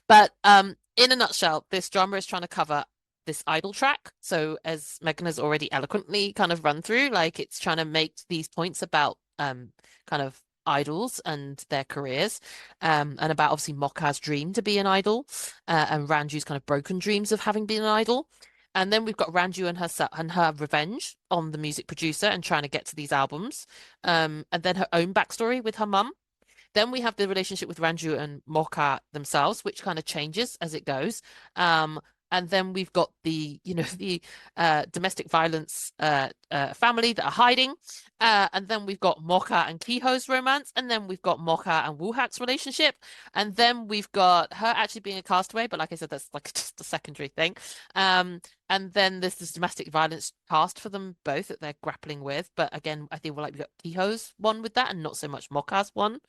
But in a nutshell, this drama is trying to cover this idol track. So as Megan has already eloquently kind of run through, like it's trying to make these points about kind of idols and their careers, and about obviously Mocha's dream to be an idol, and Ranju's kind of broken dreams of having been an idol. And then we've got Ranju and her revenge on the music producer and trying to get to these albums. And then her own backstory with her mum. Then we have the relationship with Ranju and Mocha themselves, which kind of changes as it goes. And then we've got the, the domestic violence family that are hiding. And then we've got Mocha and Kehoe's romance. And then we've got Mocha and Wuhat's relationship. And then we've got her actually being a castaway. But like I said, that's like just a secondary thing. And then there's this domestic violence past for them both that they're grappling with. But again, I think we've got Kehoe's one with that and not so much Mocha's one.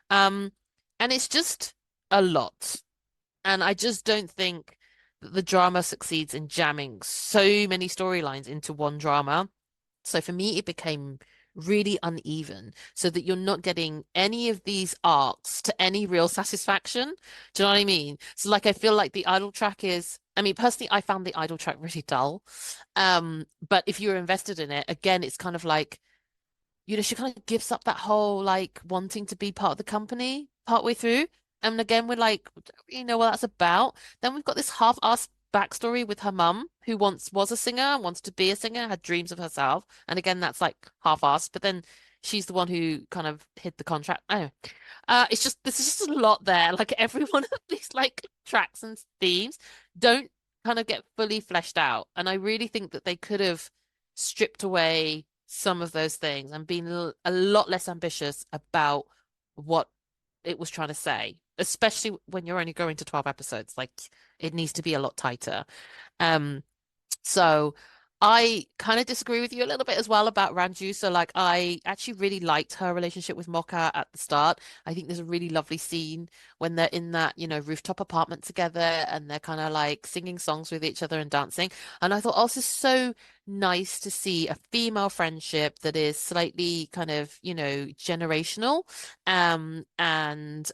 And it's just a lot. And I just don't think that the drama succeeds in jamming so many storylines into one drama. So for me, it became really uneven so that you're not getting any of these arcs to any real satisfaction. Do you know what I mean? So like I feel like the idol track is, I mean, personally, I found the idol track really dull. But if you're invested in it, again, it's kind of like, she kind of gives up that whole like wanting to be part of the company partway through. And again, we're like, you know what that's about. Then we've got this half-assed backstory with her mum, who once was a singer, wants to be a singer, had dreams of herself. And again, that's like half-assed, but then she's the one who kind of hid the contract. Oh, it's just there's just a lot there. Like every one of these like tracks and themes don't kind of get fully fleshed out. And I really think that they could have stripped away some of those things and been a lot less ambitious about what it was trying to say, especially when you're only going to 12 episodes. Like it needs to be a lot tighter. So I kind of disagree with you a little bit as well about Ranju. So like I actually really liked her relationship with Mocha at the start. I think there's a really lovely scene when they're in that, rooftop apartment together and they're kind of like singing songs with each other and dancing. And I thought, oh, this is so nice to see a female friendship that is slightly kind of, generational, and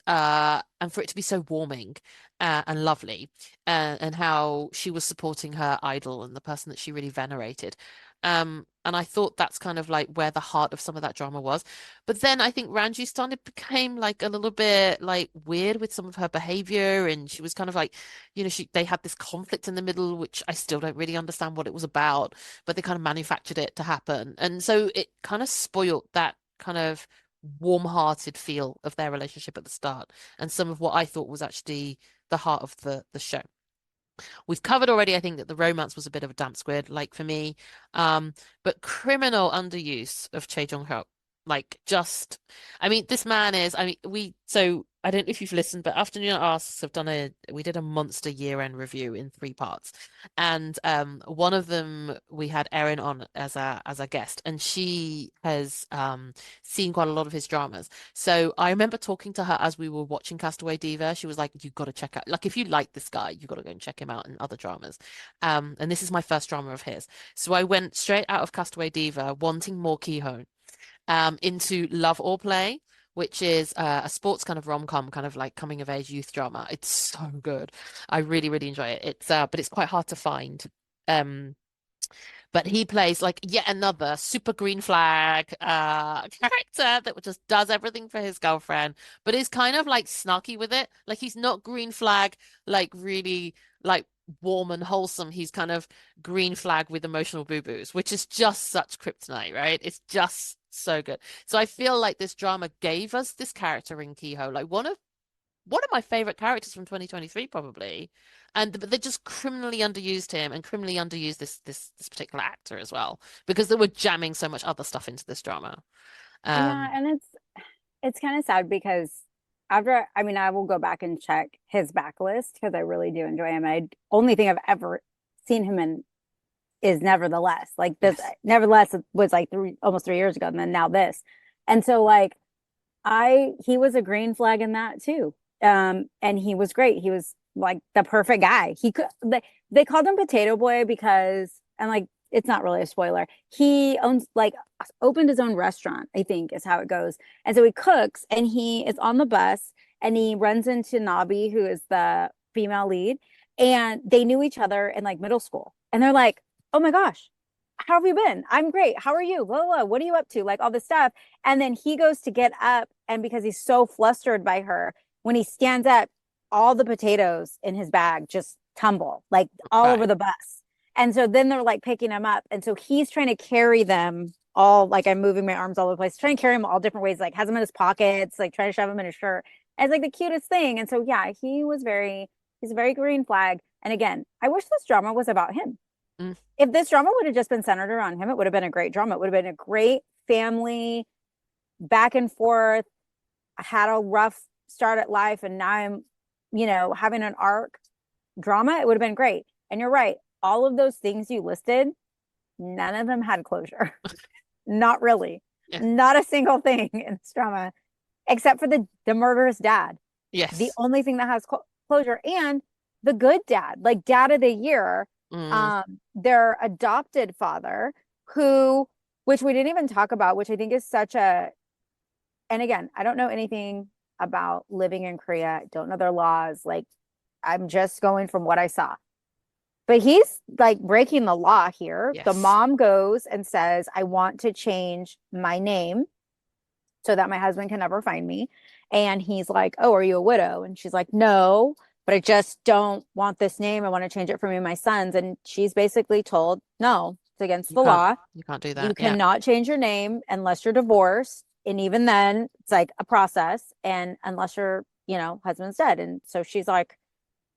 for it to be so warming and lovely, and how she was supporting her idol and the person that she really venerated. And I thought that's kind of like where the heart of some of that drama was. But then I think Ranji started became like a little bit like weird with some of her behavior, and she was kind of like, they had this conflict in the middle, which I still don't really understand what it was about, but they kind of manufactured it to happen. And so it kind of spoiled that kind of warm-hearted feel of their relationship at the start, and some of what I thought was actually the heart of the show. We've covered already, I think, that the romance was a bit of a damp squid, like for me. But criminal underuse of Chae Jong-hyuk. Like just, I mean, this man is, I mean, so I don't know if you've listened, but Afternoona Asks we did a monster year-end review in 3 parts. And one of them we had Erin on as a guest, and she has seen quite a lot of his dramas. So I remember talking to her as we were watching Castaway Diva. She was like, "You've got to check out, like, if you like this guy, you've got to go and check him out in other dramas." And this is my first drama of his. So I went straight out of Castaway Diva wanting more Kehoe, into Love or Play, which is a sports kind of rom-com, kind of like coming of age youth drama. It's so good. I really, really enjoy it. But it's quite hard to find. But but he plays like yet another super green flag character that just does everything for his girlfriend, but is kind of like snarky with it. Like he's not green flag, like really like warm and wholesome. He's kind of green flag with emotional boo-boos, which is just such kryptonite, right? It's just so good. So I feel like this drama gave us this character in Kehoe, like one of my favorite characters from 2023 probably, and but they just criminally underused him and criminally underused this particular actor as well because they were jamming so much other stuff into this drama. Yeah, and it's kind of sad because after, I mean, I will go back and check his backlist because I really do enjoy him. I only thing I've ever seen him in is Nevertheless. Like this, Yes. Nevertheless was like almost 3 years ago, and then now this. And so like he was a green flag in that too. And he was great. He was like the perfect guy. They called him Potato Boy because, and like it's not really a spoiler. He owns like opened his own restaurant, I think is how it goes. And so he cooks and he is on the bus and he runs into Nabi, who is the female lead, and they knew each other in like middle school. And they're like, "Oh my gosh, how have you been? I'm great. How are you? Blah, blah, blah. What are you up to?" Like all this stuff. And then he goes to get up, and because he's so flustered by her, when he stands up, all the potatoes in his bag just tumble like all over Right. the bus. And so then they're like picking him up. And so he's trying to carry them all, like I'm moving my arms all over the place, trying to carry him all different ways, like has them in his pockets, like trying to shove him in his shirt. And it's like the cutest thing. And so, yeah, he's a very green flag. And again, I wish this drama was about him. Mm. If this drama would have just been centered around him, it would have been a great drama. It would have been a great family back and forth. I had a rough start at life and now I'm, having an arc drama. It would have been great. And you're right. All of those things you listed, none of them had closure. Not really. Yeah. Not a single thing in this drama, except for the murderous dad. Yes. The only thing that has closure, and the good dad, like dad of the year, their adopted father, which we didn't even talk about, which I think is and again, I don't know anything about living in Korea. I don't know their laws. Like, I'm just going from what I saw. But he's like breaking the law here. Yes. The mom goes and says, "I want to change my name so that my husband can never find me." And he's like, "Oh, are you a widow?" And she's like, "No, but I just don't want this name. I want to change it for me and my sons." And she's basically told, "No, it's against the law. You can't do You that. Yeah. cannot change your name unless you're divorced. And even then, it's like a process. And unless your, husband's dead." And so she's like,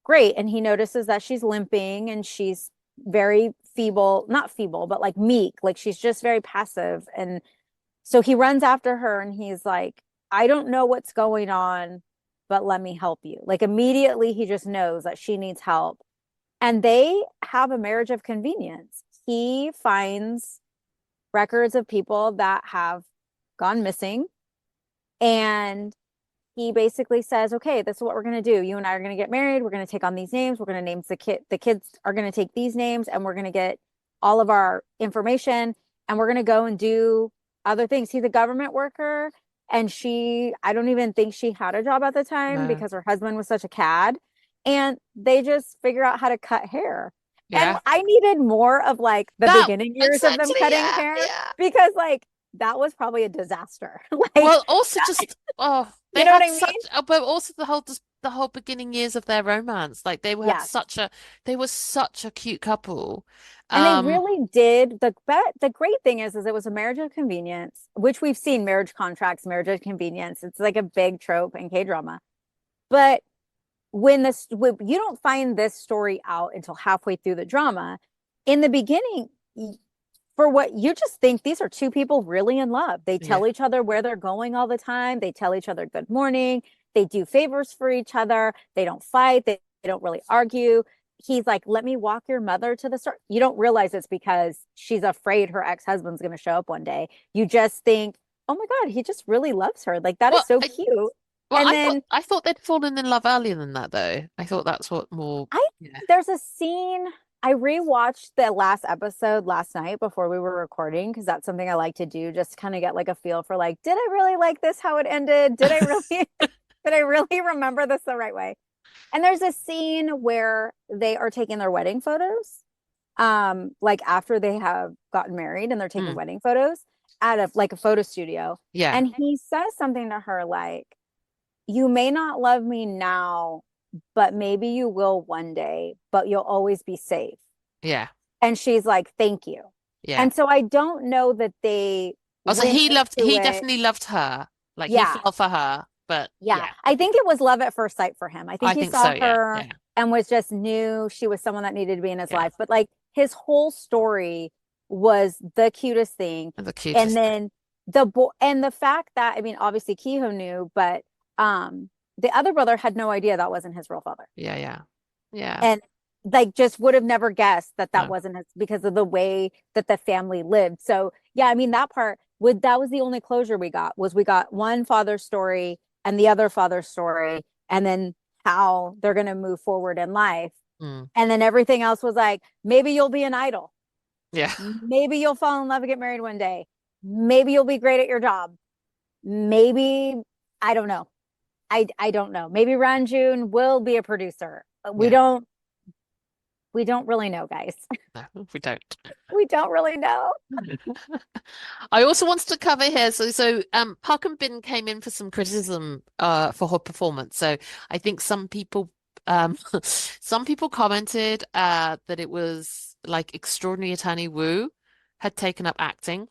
"Great." And he notices that she's limping and she's very feeble, not feeble, but like meek. Like she's just very passive. And so he runs after her and he's like, "I don't know what's going on, but let me help you." Like immediately he just knows that she needs help. And they have a marriage of convenience. He finds records of people that have gone missing. And he basically says, "Okay, this is what we're going to do. You and I are going to get married. We're going to take on these names. We're going to name the kids are going to take these names, and we're going to get all of our information, and we're going to go and do other things." He's a government worker, and I don't even think she had a job at the time No. because her husband was such a cad. And they just figure out how to cut hair. Yeah. And I needed more of like the beginning years of them cutting hair because like that was probably a disaster. Like, well, also just they know had what I such, mean? but also the whole beginning years of their romance, like they were Yes. they were such a cute couple, And they really did. The great thing is it was a marriage of convenience, which we've seen marriage contracts, marriage of convenience. It's like a big trope in K-drama. But when you don't find this story out until halfway through the drama, in the beginning, for what you just think these are two people really in love. They tell each other where they're going all the time. They tell each other good morning. They do favors for each other. They don't fight. They don't really argue. He's like, "Let me walk your mother to the store." You don't realize it's because she's afraid her ex-husband's going to show up one day. You just think, "Oh my God, he just really loves her." Like that is so cute. Well, And I thought they'd fallen in love earlier than that, though. I thought that's what more. There's a scene. I rewatched the last episode last night before we were recording because that's something I like to do, just kind of get like a feel for like, did I really like this how it ended? Did I really did I really remember this the right way? And there's a scene where they are taking their wedding photos. like after they have gotten married and they're taking wedding photos at a photo studio. Yeah. And he says something to her like, you may not love me now, but maybe you will one day, but you'll always be safe. Yeah. And she's like, thank you. Yeah. And so I don't know that they Also, went he into it. definitely loved her. Like he Yeah. fell for her, but Yeah. I think it was love at first sight for him. I think I he think saw so, yeah. her Yeah. and was just knew she was someone that needed to be in his Yeah. life. But like his whole story was the cutest thing. The cutest And then the fact that, I mean, obviously Kehoe knew, but the other brother had no idea that wasn't his real father. Yeah, yeah. Yeah. And like just would have never guessed that No. wasn't his, because of the way that the family lived. So yeah, I mean, that was the only closure we got one father's story and the other father's story, and then how they're going to move forward in life. And then everything else was like, maybe you'll be an idol. Yeah. Maybe you'll fall in love and get married one day. Maybe you'll be great at your job. Maybe, I don't know. I don't know. Maybe Ranjun will be a producer. We don't really know, guys. No, we don't. We don't really know. I also wanted to cover here. So Park and Bin came in for some criticism for her performance. So I think some people commented that it was like extraordinary attorney Woo had taken up acting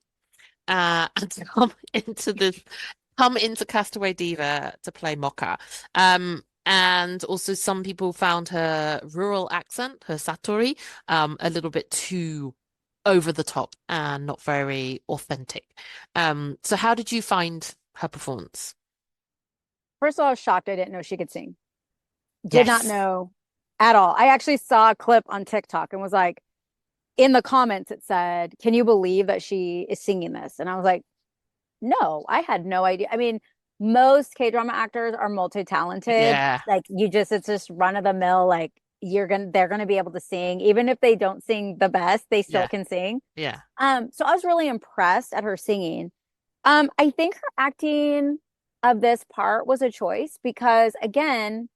and come into Castaway Diva to play Mocha. And also some people found her rural accent, her Satori, a little bit too over the top and not very authentic. So how did you find her performance? First of all, I was shocked I didn't know she could sing. Did not know at all. I actually saw a clip on TikTok and was like, in the comments, it said, can you believe that she is singing this? And I was like, no, I had no idea. I mean, most K-drama actors are multi-talented. Yeah. Like it's just run of the mill. Like they're gonna be able to sing. Even if they don't sing the best, they still can sing. Yeah. So I was really impressed at her singing. I think her acting of this part was a choice because again,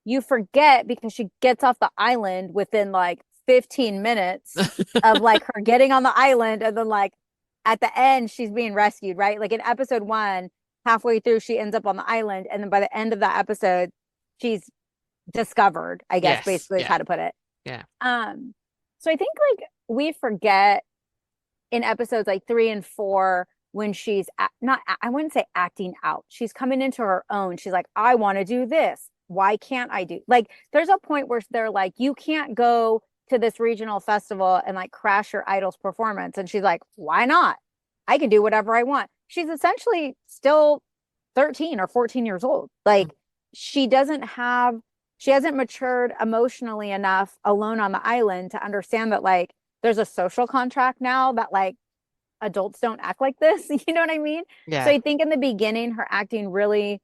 you forget because she gets off the island within like 15 minutes of like her getting on the island, and then like at the end she's being rescued, right? Like in episode 1, halfway through she ends up on the island, and then by the end of that episode she's discovered, I guess, basically is how to put it. Yeah. So I think like we forget in episodes like 3 and 4 when she's I wouldn't say acting out. She's coming into her own. She's like, I want to do this. Why can't I do? Like there's a point where they're like, you can't go to this regional festival and like crash your idol's performance. And she's like, why not? I can do whatever I want. She's essentially still 13 or 14 years old. Like she hasn't matured emotionally enough alone on the island to understand that like there's a social contract now that like adults don't act like this. You know what I mean? Yeah. So I think in the beginning, her acting really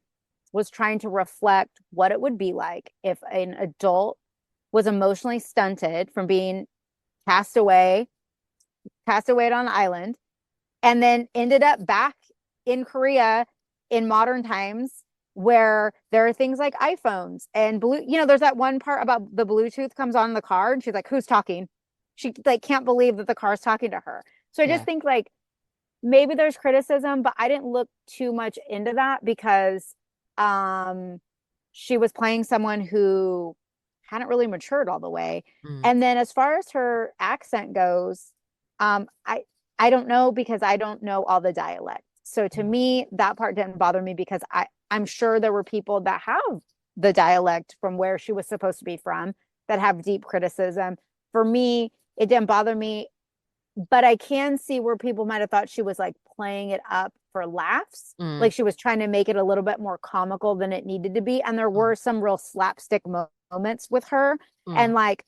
was trying to reflect what it would be like if an adult was emotionally stunted from being cast away on the island, and then ended up back in Korea in modern times where there are things like iPhones and there's that one part about the Bluetooth comes on in the car and she's like, who's talking? She like can't believe that the car's talking to her. So I just think like maybe there's criticism, but I didn't look too much into that because she was playing someone who hadn't really matured all the way. And then as far as her accent goes, I don't know because I don't know all the dialects. So to me, that part didn't bother me because I'm sure there were people that have the dialect from where she was supposed to be from that have deep criticism. For me, it didn't bother me, but I can see where people might have thought she was like playing it up for laughs. Like she was trying to make it a little bit more comical than it needed to be. And there were some real slapstick moments with her and like,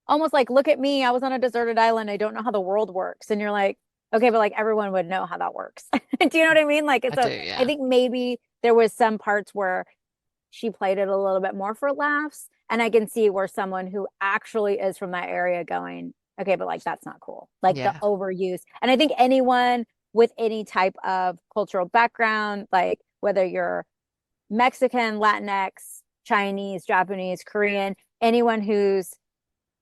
almost like, look at me, I was on a deserted island, I don't know how the world works. And you're like, okay, but like everyone would know how that works. Do you know what I mean? Like I think maybe there was some parts where she played it a little bit more for laughs, and I can see where someone who actually is from that area going, okay, but like that's not cool, like the overuse. And I think anyone with any type of cultural background, like whether you're Mexican, Latinx, Chinese, Japanese, Korean, anyone who's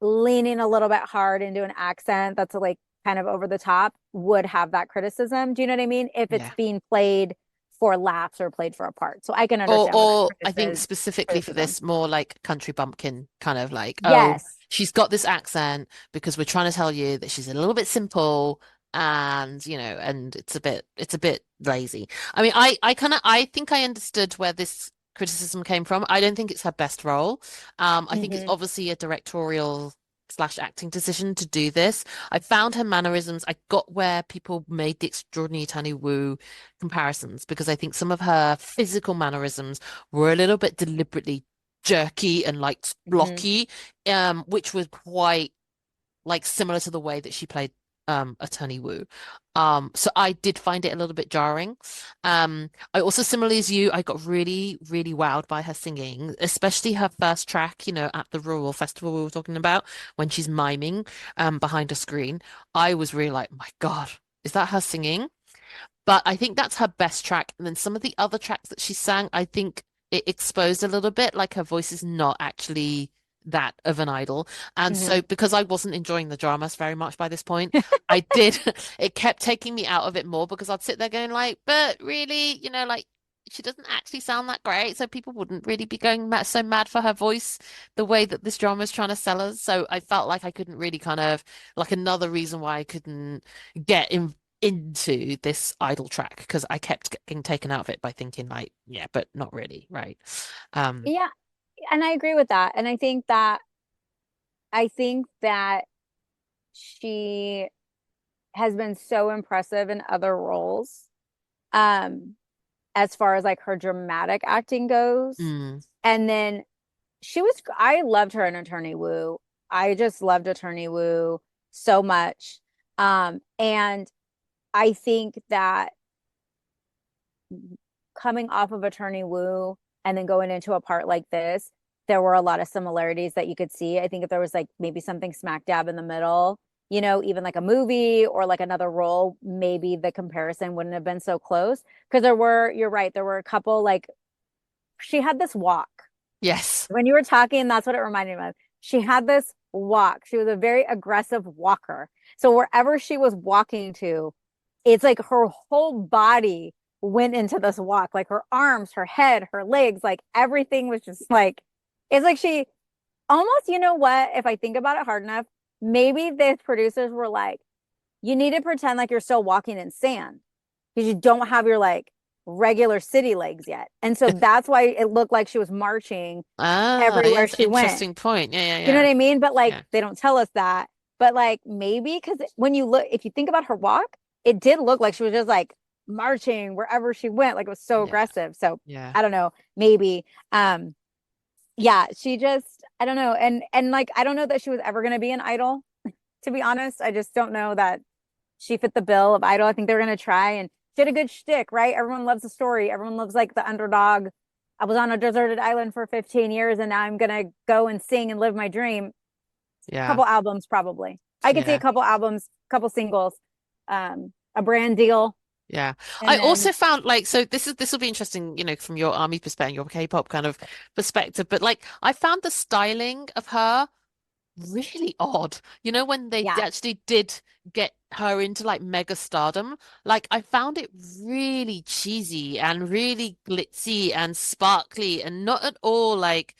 leaning a little bit hard into an accent that's like kind of over the top would have that criticism. Do you know what I mean? If it's Yeah. being played for laughs or played for a part. So I can Or, understand where or I think that specifically for criticism. this, more like country bumpkin kind of like, oh, Yes. she's got this accent because we're trying to tell you that she's a little bit simple and and it's a bit lazy. I mean, I think I understood where this criticism came from. I don't think it's her best role. I think it's Hmm. obviously a directorial slash acting decision to do this. I found her mannerisms. I got where people made the Extraordinary Tiny Woo comparisons because I think some of her physical mannerisms were a little bit deliberately jerky and like Hmm. blocky, which was quite like similar to the way that she played Attorney Woo. So I did find it a little bit jarring. I also, similarly as you, I got really, really wowed by her singing, especially her first track, at the Rural Festival we were talking about when she's miming behind a screen. I was really like, my God, is that her singing? But I think that's her best track. And then some of the other tracks that she sang, I think it exposed a little bit, like her voice is not actually that of an idol. And Hmm. so because I wasn't enjoying the dramas very much by this point, I did, it kept taking me out of it more because I'd sit there going like, but really, like she doesn't actually sound that great. So people wouldn't really be going so mad for her voice the way that this drama is trying to sell us. So I felt like I couldn't really kind of like another reason why I couldn't get into this idol track because I kept getting taken out of it by thinking like, yeah, but not really, right? Um, Yeah, and I agree with that. And I think that she has been so impressive in other roles. Um, as far as like her dramatic acting goes. mm, And then I loved her in Attorney Woo. I just loved Attorney Woo so much. And I think that coming off of Attorney Woo and then going into a part like this, there were a lot of similarities that you could see. I think if there was like maybe something smack dab in the middle, even like a movie or like another role, maybe the comparison wouldn't have been so close. Because you're right, there were a couple like she had this walk. yes. When you were talking, that's what it reminded me of. She had this walk. She was a very aggressive walker. So wherever she was walking to, it's like her whole body went into this walk, like her arms, her head, her legs, like everything was just like, it's like she almost, you know what? If I think about it hard enough, maybe the producers were like, you need to pretend like you're still walking in sand because you don't have your like regular city legs yet. And so that's why it looked like she was marching Ah, everywhere yes, she went. interesting point. Yeah, yeah, You know yeah. what I mean? But like Yeah, they don't tell us that. But like maybe because when you look, if you think about her walk, it did look like she was just like marching wherever she went. Like it was so yeah, aggressive. So yeah. I don't know. Maybe. Yeah, she just I don't know. And like I don't know that she was ever gonna be an idol, to be honest. I just don't know that she fit the bill of idol. I think they were gonna try and she had a good shtick, right? Everyone loves the story. Everyone loves like the underdog. I was on a deserted island for 15 years and now I'm gonna go and sing and live my dream. Yeah, Couple albums probably. I could see a yeah. couple albums, couple singles, a brand deal, Yeah. I and then also found like so this will be interesting, from your army perspective, your K-pop kind of perspective, but like I found the styling of her really odd. When they yeah. actually did get her into like mega stardom, like I found it really cheesy and really glitzy and sparkly and not at all like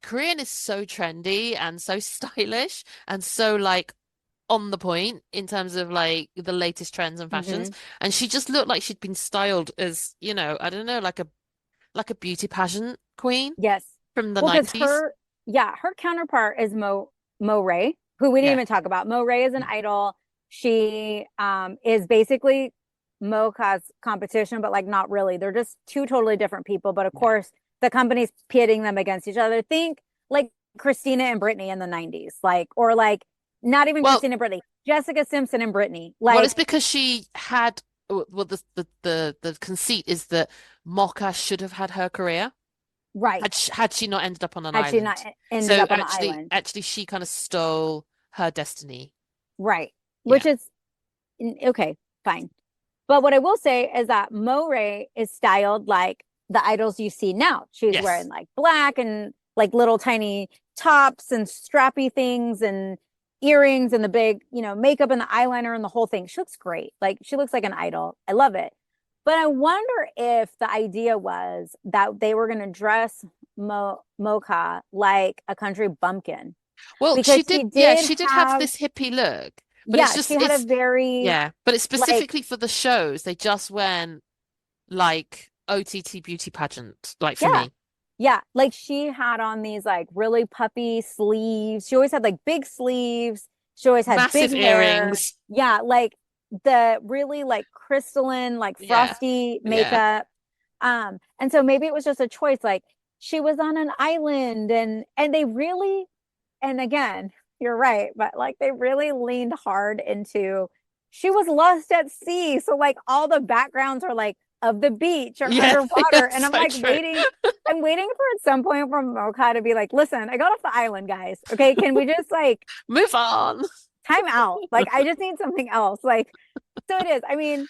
Korean is so trendy and so stylish and so like on the point in terms of like the latest trends and fashions. Hmm. And she just looked like she'd been styled as, I don't know, like a beauty pageant queen Yes. from the Well, because 90s. her counterpart is Mo Ray, who we didn't Yeah. even talk about. Mo Ray is an Yeah. idol. She is basically Mocha's competition, but like not really. They're just two totally different people. But of Yeah. course, the company's pitting them against each other. Think like Christina and Britney in the 90s, like, or like not even Well, Christina and Britney, Jessica Simpson and Britney. well, it's Like, because she had well the conceit is that Mocha should have had her career right. had she not ended up on an Had she not island. ended So up on the actually island. actually she kind of stole her destiny. Right. Yeah. Which is okay, fine. But what I will say is that Mo Ray is styled like the idols you see now. She's wearing Yes. like black and like little tiny tops and strappy things and earrings and the big, makeup and the eyeliner and the whole thing. She looks great. Like she looks like an idol. I love it. But I wonder if the idea was that they were going to dress Mocha like a country bumpkin. Well, Because she did have this hippie look, but yeah, she had a very but it's specifically for the shows. They just went like OTT beauty pageant, like for me. Yeah, like she had on these like really puffy sleeves. She always had like big sleeves. She always had Massive big hair. earrings. Yeah, like the really like crystalline, like frosty makeup. And so maybe it was just a choice. Like she was on an island and they really, and again, you're right, but like they really leaned hard into she was lost at sea. So like all the backgrounds are like of the beach or underwater. And I'm so like true. I'm waiting for at some point from Mocha to be like, listen, I got off the island, guys. Okay, can we just like move on? Time out. Like I just need something else. Like, so it is. I mean,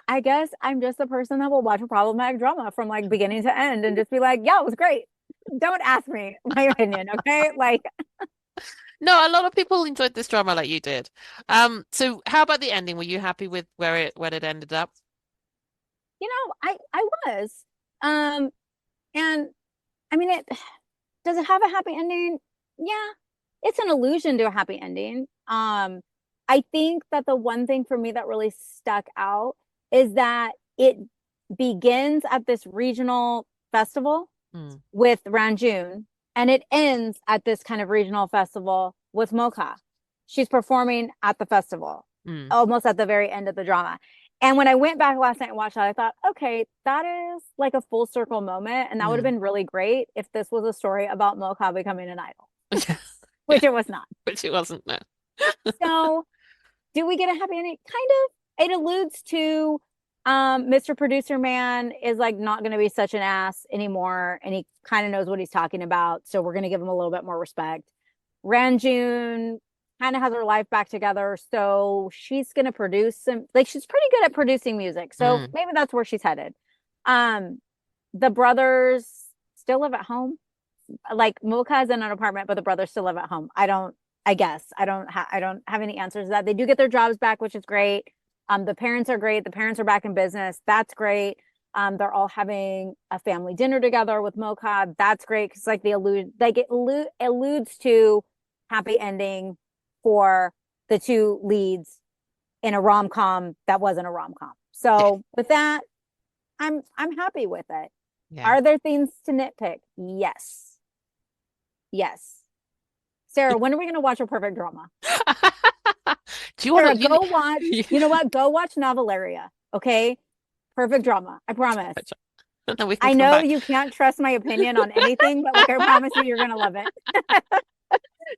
I guess I'm just the person that will watch a problematic drama from like beginning to end and just be like, yeah, it was great. Don't ask me my opinion, okay? Like no, a lot of people enjoyed this drama like you did. So how about the ending? Were you happy with where it ended up? I was. And I mean does it have a happy ending? Yeah, it's an allusion to a happy ending. I think that the one thing for me that really stuck out is that it begins at this regional festival with Ranjun, and it ends at this kind of regional festival with Mocha. She's performing at the festival, almost at the very end of the drama. And when I went back last night and watched that, I thought, okay, that is like a full circle moment. And that would have been really great if this was a story about Mocha becoming an idol. Which it was not. Which it wasn't, no. So do we get a happy ending? Kind of. It alludes to Mr. Producer Man is like not going to be such an ass anymore. And he kind of knows what he's talking about. So we're going to give him a little bit more respect. Ranjun kind of has her life back together. So she's going to produce she's pretty good at producing music. So maybe that's where she's headed. The brothers still live at home. Like Mocha is in an apartment, but the brothers still live at home. I don't have any answers to that. They do get their jobs back, which is great. The parents are great. The parents are back in business. That's great. They're all having a family dinner together with Mocha. That's great because like it alludes to happy ending for the two leads in a rom-com that wasn't a rom-com. So with that, I'm happy with it. Yeah. Are there things to nitpick? Yes. Sarah, when are we going to watch a perfect drama? Do you want to go watch? You know what? Go watch Novelaria. Okay, perfect drama. I promise. I know you can't trust my opinion on anything, but like I promise you, you're going to love it.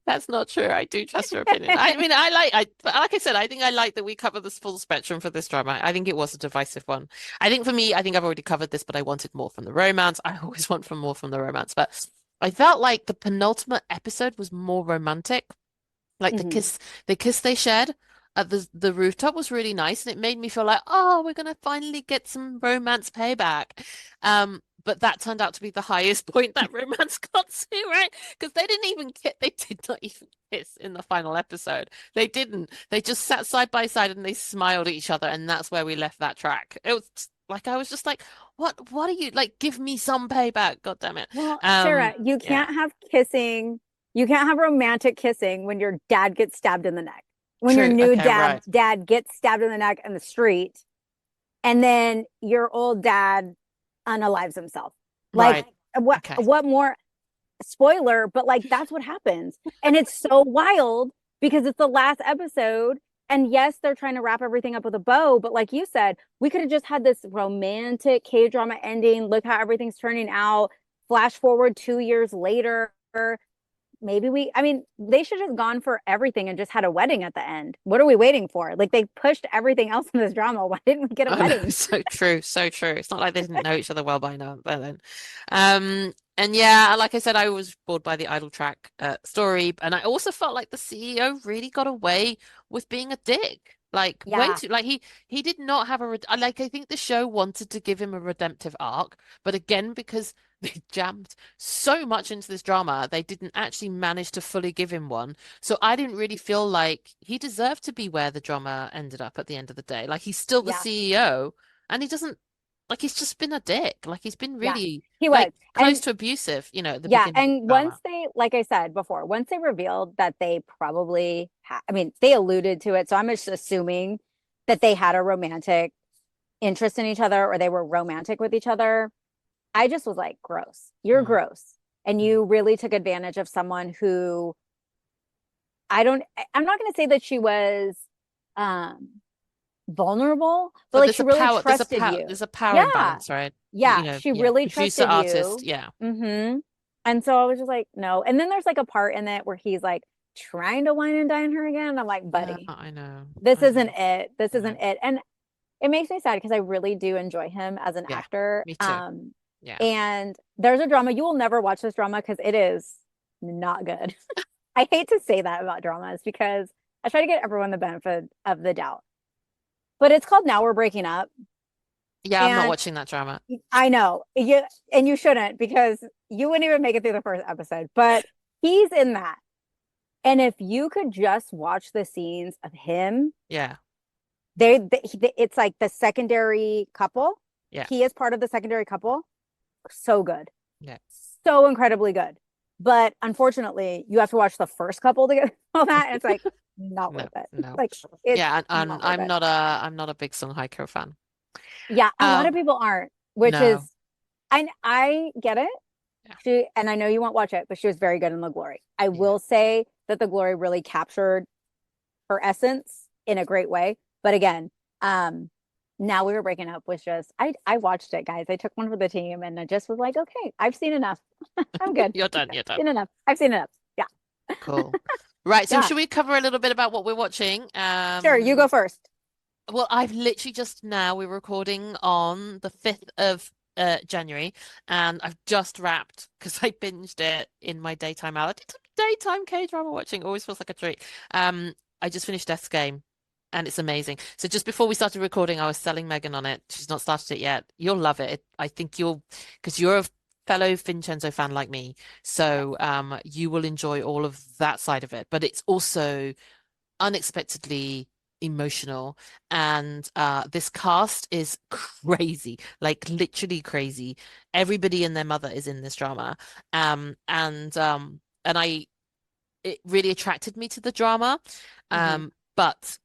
That's not true. I do trust your opinion. I mean, like I said, I think I like that we cover this full spectrum for this drama. I think it was a divisive one. I think for me, I think I've already covered this, but I wanted more from the romance. I always want more from the romance, but I felt like the penultimate episode was more romantic. Like the kiss they shared at the rooftop was really nice, and it made me feel like, oh, we're gonna finally get some romance payback. But that turned out to be the highest point that romance got to, right? Because they did not even kiss in the final episode. They didn't. They just sat side by side and they smiled at each other, and that's where we left that track. It was like I was just like, what are you like? Give me some payback, God damn it. Well, Sarah, you can't have kissing. You can't have romantic kissing when your dad gets stabbed in the neck. When your new dad gets stabbed in the neck in the street, and then your old dad unalives himself. Like what more? Spoiler, but like that's what happens, and it's so wild because it's the last episode. And yes, they're trying to wrap everything up with a bow, but like you said, we could have just had this romantic K-drama ending. Look how everything's turning out. Flash forward 2 years later. Maybe they should have gone for everything and just had a wedding at the end. What are we waiting for? Like they pushed everything else in this drama. Why didn't we get a wedding? So true. It's not like they didn't know each other well by then. And yeah, like I said, I was bored by the idol track story, and I also felt like the CEO really got away with being a dick. Like way too, like he did not have I think the show wanted to give him a redemptive arc, but again, because they jammed so much into this drama, they didn't actually manage to fully give him one. So I didn't really feel like he deserved to be where the drama ended up at the end of the day. Like he's still the Yeah, CEO, and he doesn't like he's just been a dick. Like he's been yeah, really he was. like close And to abusive, at the yeah, beginning of and the once drama. they, like I said before, once they revealed that they probably I mean, they alluded to it, so I'm just assuming that they had a romantic interest in each other or they were romantic with each other. I just was like, gross. You're Mm, gross. And mm. you really took advantage of someone who I'm not going to say that she was um vulnerable, but But like she really trusted you. there's a power Yeah. imbalance, right? Yeah, she Yeah. really Producer, trusted artist, you. yeah. Mm-hmm. And so I was just like, no. And then there's like a part in it where he's like trying to wine and dine her again. I'm like, Yeah, buddy, I know. this I know. isn't it. This I know. isn't it. And it makes me sad because I really do enjoy him as an Yeah, actor. me too. Yeah. And there's a drama. You will never watch this drama because it is not good. I hate to say that about dramas because I try to get everyone the benefit of the doubt. But it's called Now We're Breaking Up. Yeah, I'm not And watching that drama. I know you, and you shouldn't because you wouldn't even make it through the first episode. But he's in that. And if you could just watch the scenes of him, Yeah. it's like the secondary couple. Yeah. He is part of the secondary couple. So good. Yeah. So incredibly good. But unfortunately, you have to watch the first couple to get all that. And it's like not No, worth it. no. Like it's Yeah, and not worth I'm it. not a big Song Hye Kyo fan. Yeah, a lot of Um, people aren't, which is no. I get it. Yeah. She, and I know you won't watch it, but she was very good in The Glory. I Yeah. will say that The Glory really captured her essence in a great way. But again, Now We Were Breaking Up was just I watched it, guys. I took one for the team and I just was like, okay, I've seen enough. I'm good. You're done. You're I've done. seen enough. I've seen enough. Yeah. Cool. Right, so Yeah. should we cover a little bit about what we're watching? Sure, you go first. Well, I've literally just now, we're recording on the 5th of January, and I've just wrapped because I binged it in my daytime hour. It's daytime K-drama watching always feels like a treat. I just finished Death's Game, and it's amazing. So just before we started recording, I was selling Megan on it. She's not started it yet. You'll love it. I think because you're a fellow Vincenzo fan like me, so you will enjoy all of that side of it. But it's also unexpectedly emotional, and this cast is crazy, like literally crazy. Everybody and their mother is in this drama, and I it really attracted me to the drama, Mhm. but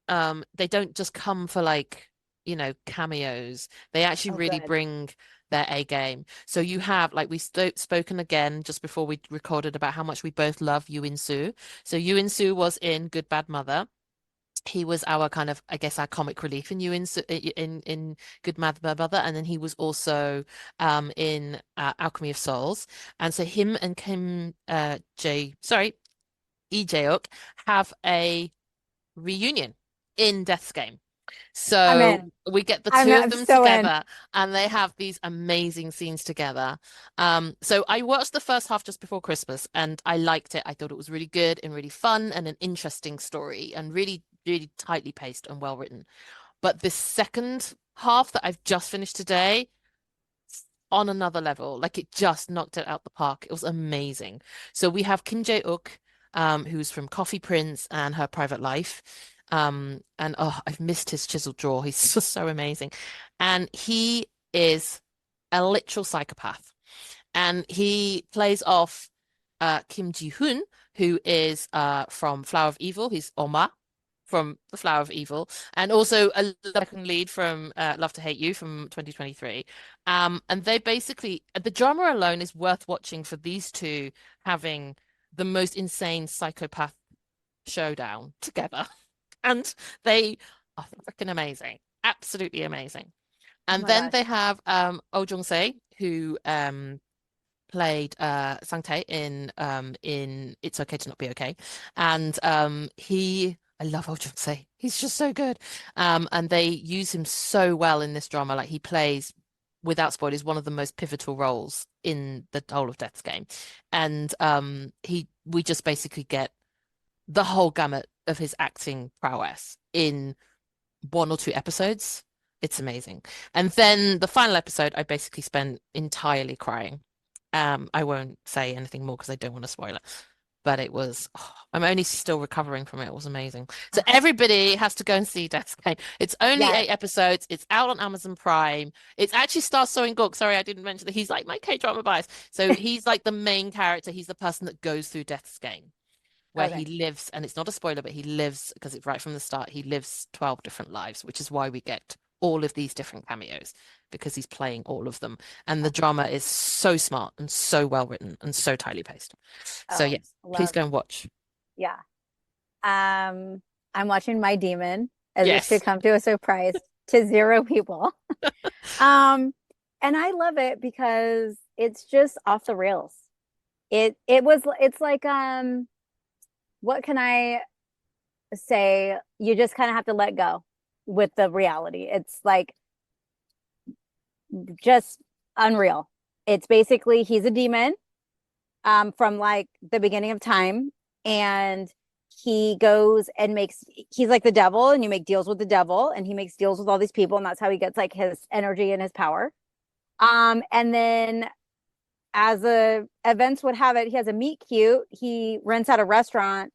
they don't just come for like cameos. They actually Oh, really good. bring their A game. So you have, like, we spoken again just before we recorded about how much we both love Yoo In-soo. So Yoo In-soo was in Good Bad Mother. He was our kind of, I guess, our comic relief in in Good Bad Mother, and then he was also in Alchemy of Souls. And so him and Lee Jae-uk have a reunion in Death's Game. I'm So in. we get the two of I'm them so in. together, and they have these amazing scenes together. So I watched the first half just before Christmas, and I liked it. I thought it was really good and really fun and an interesting story, and really, really tightly paced and well written. But the second half that I've just finished today, on another level, like it just knocked it out the park. It was amazing. So we have Kim Jae-uk, who's from Coffee Prince and Her Private Life. And oh, I've missed his chiseled jaw. He's just so amazing. And he is a literal psychopath. And he plays off Kim Ji-hoon, who is from Flower of Evil. He's Oma from The Flower of Evil, and also a second lead from Love to Hate You from 2023. And they basically, the drama alone is worth watching for these two having the most insane psychopath showdown together. And they are freaking amazing. Absolutely amazing. Oh And my then gosh. they have Oh Jung-se, who played Sang-tae in It's Okay to Not Be Okay. And I love Oh Jung-se. He's just so good. And they use him so well in this drama. Like, he plays, without spoilers, one of the most pivotal roles in the whole of Death's Game. And we just basically get the whole gamut of his acting prowess in one or two episodes. It's amazing. And then the final episode, I basically spent entirely crying. I won't say anything more because I don't want to spoil it. But it was, I'm only still recovering from it. It was amazing. So everybody has to go and see Death's Game. It's only Yes. 8 episodes. It's out on Amazon Prime. It actually stars Soin Gok. Sorry, I didn't mention that he's like my K-drama bias. So he's like the main character. He's the person that goes through Death's Game, where Okay. he lives, and it's not a spoiler, but he lives, because it's right from the start, he lives 12 different lives, which is why we get all of these different cameos, because he's playing all of them. And the drama is so smart and so well written and so tightly paced. So Oh, yes, please go and watch. yeah. I'm watching My Demon as it Yes. should come to a surprise to 0 people. And I love it because it's just off the rails. It's like what can I say? You just kind of have to let go with the reality. It's like just unreal. It's basically he's a demon from like the beginning of time, and he goes and he's like the devil, and you make deals with the devil, and he makes deals with all these people, and that's how he gets like his energy and his power. And then as the events would have it, he has a meet cute. He rents out a restaurant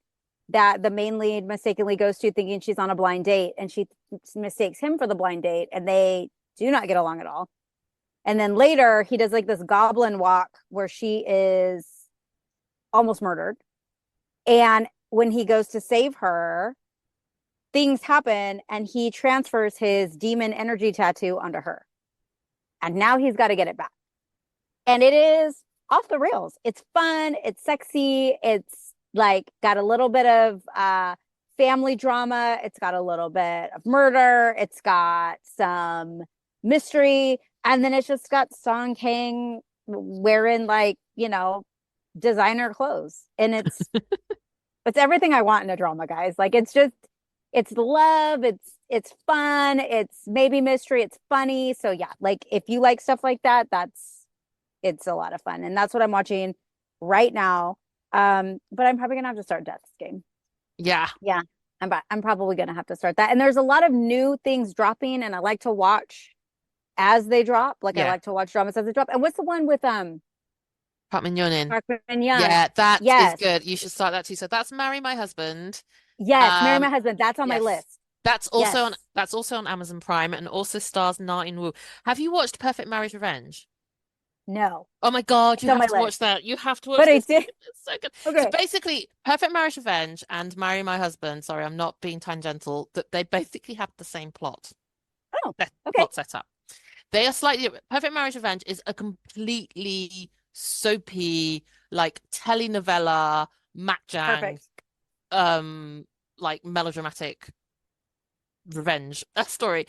that the main lead mistakenly goes to thinking she's on a blind date, and she mistakes him for the blind date, and they do not get along at all. And then later he does like this goblin walk where she is almost murdered. And when he goes to save her, things happen, and he transfers his demon energy tattoo onto her. And now he's got to get it back. And it is off the rails. It's fun. It's sexy. It's like got a little bit of family drama. It's got a little bit of murder. It's got some mystery. And then it's just got Song Kang wearing like, designer clothes. And it's everything I want in a drama, guys. Like it's love, it's fun, it's maybe mystery, it's funny. So yeah, like if you like stuff like that, it's a lot of fun. And that's what I'm watching right now. But I'm probably gonna have to start Death's Game. Yeah. Yeah. I'm probably gonna have to start that. And there's a lot of new things dropping, and I like to watch as they drop. Like I like to watch dramas as they drop. And what's the one with Park Eun. Park Eun? Yeah, that Yes. is good. You should start that too. So that's Marry My Husband. Yes, Marry My Husband. That's on my list. That's also on Amazon Prime, and also stars Na In Woo. Have you watched Perfect Marriage Revenge? No. Oh my God, you It's on have my to watch list. that. You have to watch But I this. did. It's so good. Okay. So basically, Perfect Marriage Revenge and Marry My Husband, sorry, I'm not being tangential, that they basically have the same plot. Oh, okay. Plot setup. They are slightly different. Perfect Marriage Revenge is a completely soapy, like telenovela, Makjang, like melodramatic revenge story.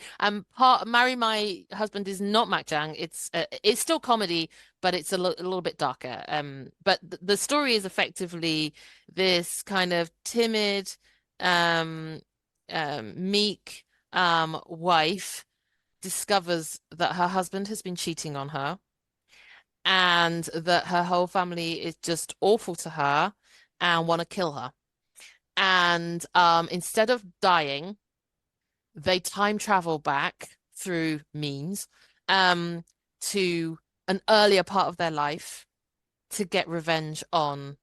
Part Marry My Husband is not Makjang. It's still comedy, but it's a little bit darker. But the story is effectively this kind of timid, meek wife discovers that her husband has been cheating on her, and that her whole family is just awful to her and want to kill her. And instead of dying, they time travel back through means to an earlier part of their life to get revenge on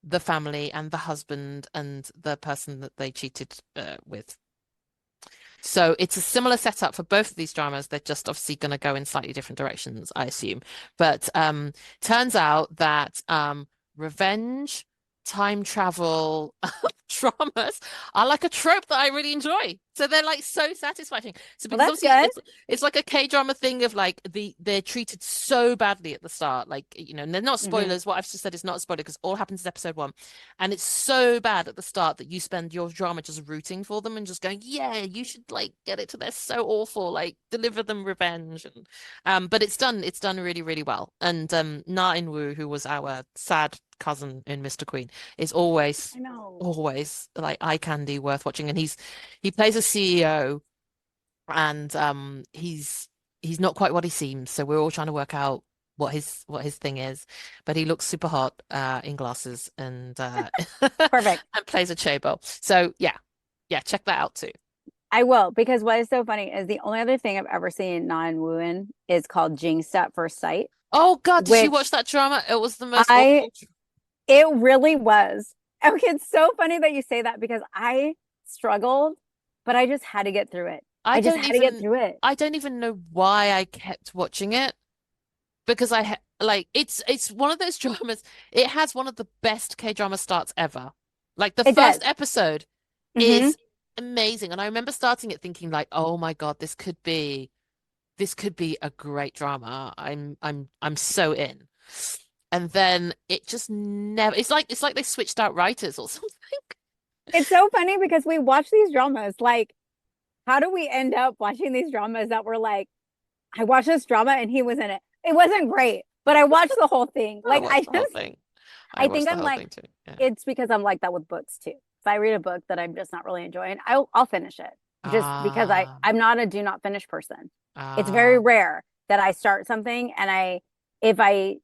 the family and the husband and the person that they cheated with. So it's a similar setup for both of these dramas. They're just obviously going to go in slightly different directions, I assume. But turns out that revenge, time travel dramas are like a trope that I really enjoy. So they're like so satisfying. So because obviously it's like a K-drama thing of like they're treated so badly at the start, like and they're not spoilers. What I've just said is not a spoiler because all happens in episode 1, and it's so bad at the start that you spend your drama just rooting for them and just going, yeah, you should like get it to they're so awful, like deliver them revenge. And but it's done really, really well. And Na In Woo, who was our sad cousin in Mr. Queen, is always like eye candy, worth watching. And he plays a CEO, and he's not quite what he seems, so we're all trying to work out what his thing is, but he looks super hot in glasses and perfect and plays a chaebol. So yeah, check that out too. I will, because what is so funny is the only other thing I've ever seen non-wooing is called Jinxed at First Sight, Oh God, did you watch which that drama? It was the most I awful. it really was. Okay, it's so funny that you say that because I struggled, but I just had to get through it. I I just don't had to get even through it. I don't even know why I kept watching it because like it's one of those dramas. It has one of the best K-drama starts ever. Like the It does. first episode Hmm. is amazing, and I remember starting it thinking like, "Oh my God, this could be a great drama. I'm so in." And then it just never it's like they switched out writers or something. It's so funny because we watch these dramas. Like, how do we end up watching these dramas that were like, I watched this drama and he was in it. It wasn't great, but I watched the whole thing. I Like, watched the whole thing. I I think watched the I'm whole like, thing too. Yeah. it's because I'm like that with books too. If I read a book that I'm just not really enjoying, I'll finish it just because Ah, I'm not a do not finish person. It's very ah. rare that I start something and if I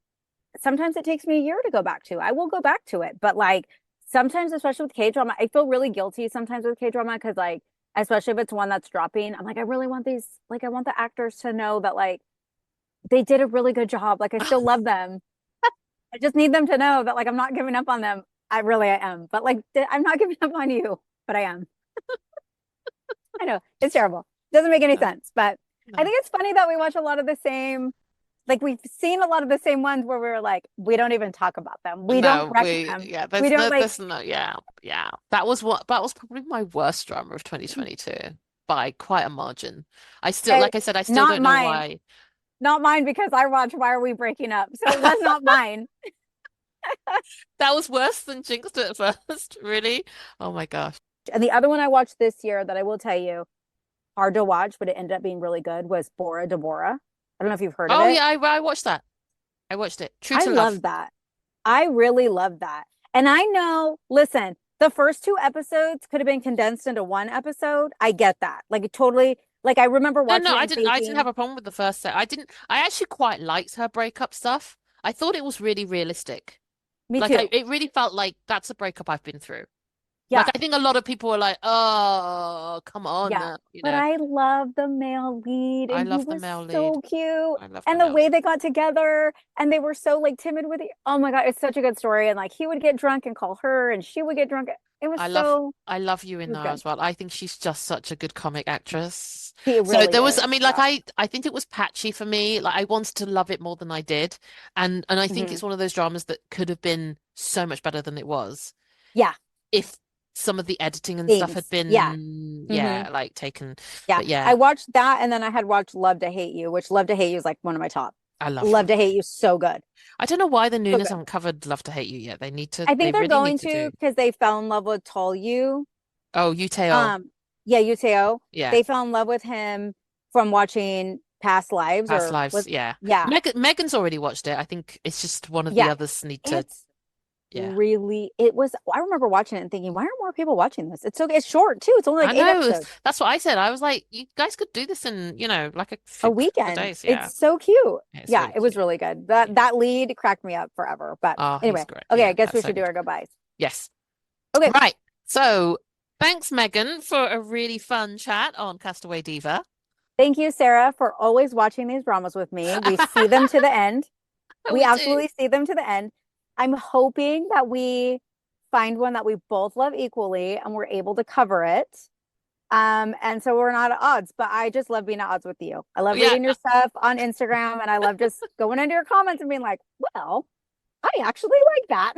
sometimes it takes me a year to go back to. I will go back to it, but like sometimes, especially with K drama, I feel really guilty sometimes with K drama because like especially if it's one that's dropping, I'm like I really want these like I want the actors to know that like they did a really good job. Like I still love them. I just need them to know that like I'm not giving up on them. I am, but like I'm not giving up on you, but I am. I know it's terrible. Doesn't make any No, sense, but I no. think it's funny that we watch a lot of the same like we've seen a lot of the same ones where we're like, we don't even talk about them. We don't No, correct them. yeah, We don't like, there's no, yeah, yeah. That was probably my worst drama of 2022 by quite a margin. eh, Like I said, I still not don't know mine, why. not mine because I watch Why Are We Breaking Up? So it was not mine. That was worse than Jinxed at first, really. Oh my gosh. And the other one I watched this year that I will tell you, hard to watch, but it ended up being really good was Bora Deborah. I don't know if you've heard of Oh it. yeah, I watched that. I watched it. True I to Love. love that. I really love that. And I know, listen, the first two episodes could have been condensed into one episode. I get that. Like it totally, like I remember No, no, watching it and I didn't have thinking, a problem with the first set. I actually quite liked her breakup stuff. I thought it was really realistic. me Like too. it really felt like that's a breakup I've been through. Like Yeah. I think a lot of people were like, "Oh, come on," Yeah. But I love the male lead I and he love the was male lead. so cute. I love the And the male way lead. they got together and they were so like timid with it. Oh my God, it's such a good story. And like he would get drunk and call her and she would get drunk. It was I love so, I love you it in was there good. as well. I think she's just such a good comic actress. He So really there was, I is. mean, like Yeah. I think it was patchy for me. Like I wanted to love it more than I did. And I think Hmm. it's one of those dramas that could have been so much better than it was Yeah. if some of the editing and stuff had Things. Yeah. been, Hmm. yeah, like taken. Yeah. But yeah, I watched that and then I had watched Love to Hate You, which Love to Hate You is like one of my top. I love Love Love to to Hate Hate You, You. so good. I don't know why the So Noonas good. haven't covered Love to Hate You yet. I They think they're really need going to to do. because they fell in love with Tall You. Oh, Uteo. Yeah, Uteo. Yeah. They fell in love with him from watching Past Lives Past or Lives. was Yeah. yeah, Megan's already watched it. I think it's just one of the yeah. others need to, It's yeah. it was I remember watching it and thinking, why aren't more people watching this? It's short too. It's only I like eight know. episodes That's what I said. I was like, you guys could do this in, like a a few couple of weekend. days. Yeah. It's so cute. Yeah, it's Yeah, really it was cute. really good. Yeah. That lead cracked me up forever. But Oh, he's anyway, great. okay, I Yeah, guess we that's so should do good. our goodbyes. Yes. Okay. Right. So thanks, Megan, for a really fun chat on Castaway Diva. Thank you, Sarah, for always watching these dramas with me. We see them to the end. We We do. absolutely see them to the end. I'm hoping that we find one that we both love equally and we're able to cover it. And so we're not at odds, but I just love being at odds with you. I love Yeah. reading your stuff on Instagram and I love just going into your comments and being like, well, I actually like that.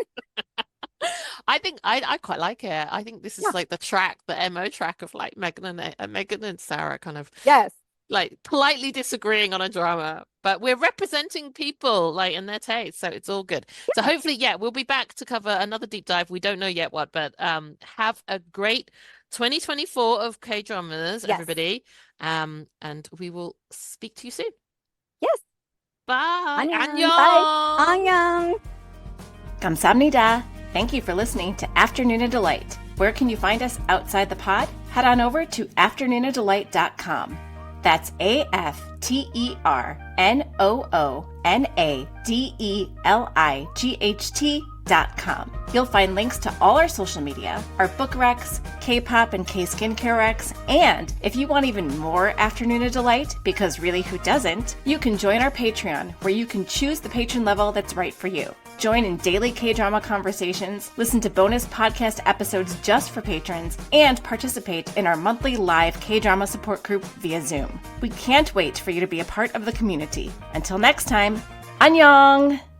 I think I quite like it. I think this Yeah. is like the MO track of like Megan and Sarah kind of Yes. like politely disagreeing on a drama, but we're representing people like in their taste, so it's all good. So hopefully, yeah, we'll be back to cover another deep dive. We don't know yet what, but have a great 2024 of K-dramas, Yes. everybody. And we will speak to you soon. Yes. Bye. Annyeong. Bye. Annyeong. Annyeong. Kamsahamnida. Thank you for listening to Afternoona Delight. Where can you find us outside the pod? Head on over to afternoonadelight.com. That's AFTERNOONADELIGHT.com. You'll find links to all our social media, our book recs, K-pop and K-skincare recs, and if you want even more Afternoona Delight, because really who doesn't, you can join our Patreon where you can choose the patron level that's right for you. Join in daily K-drama conversations, listen to bonus podcast episodes just for patrons, and participate in our monthly live K-drama support group via Zoom. We can't wait for you to be a part of the community. Until next time, annyeong!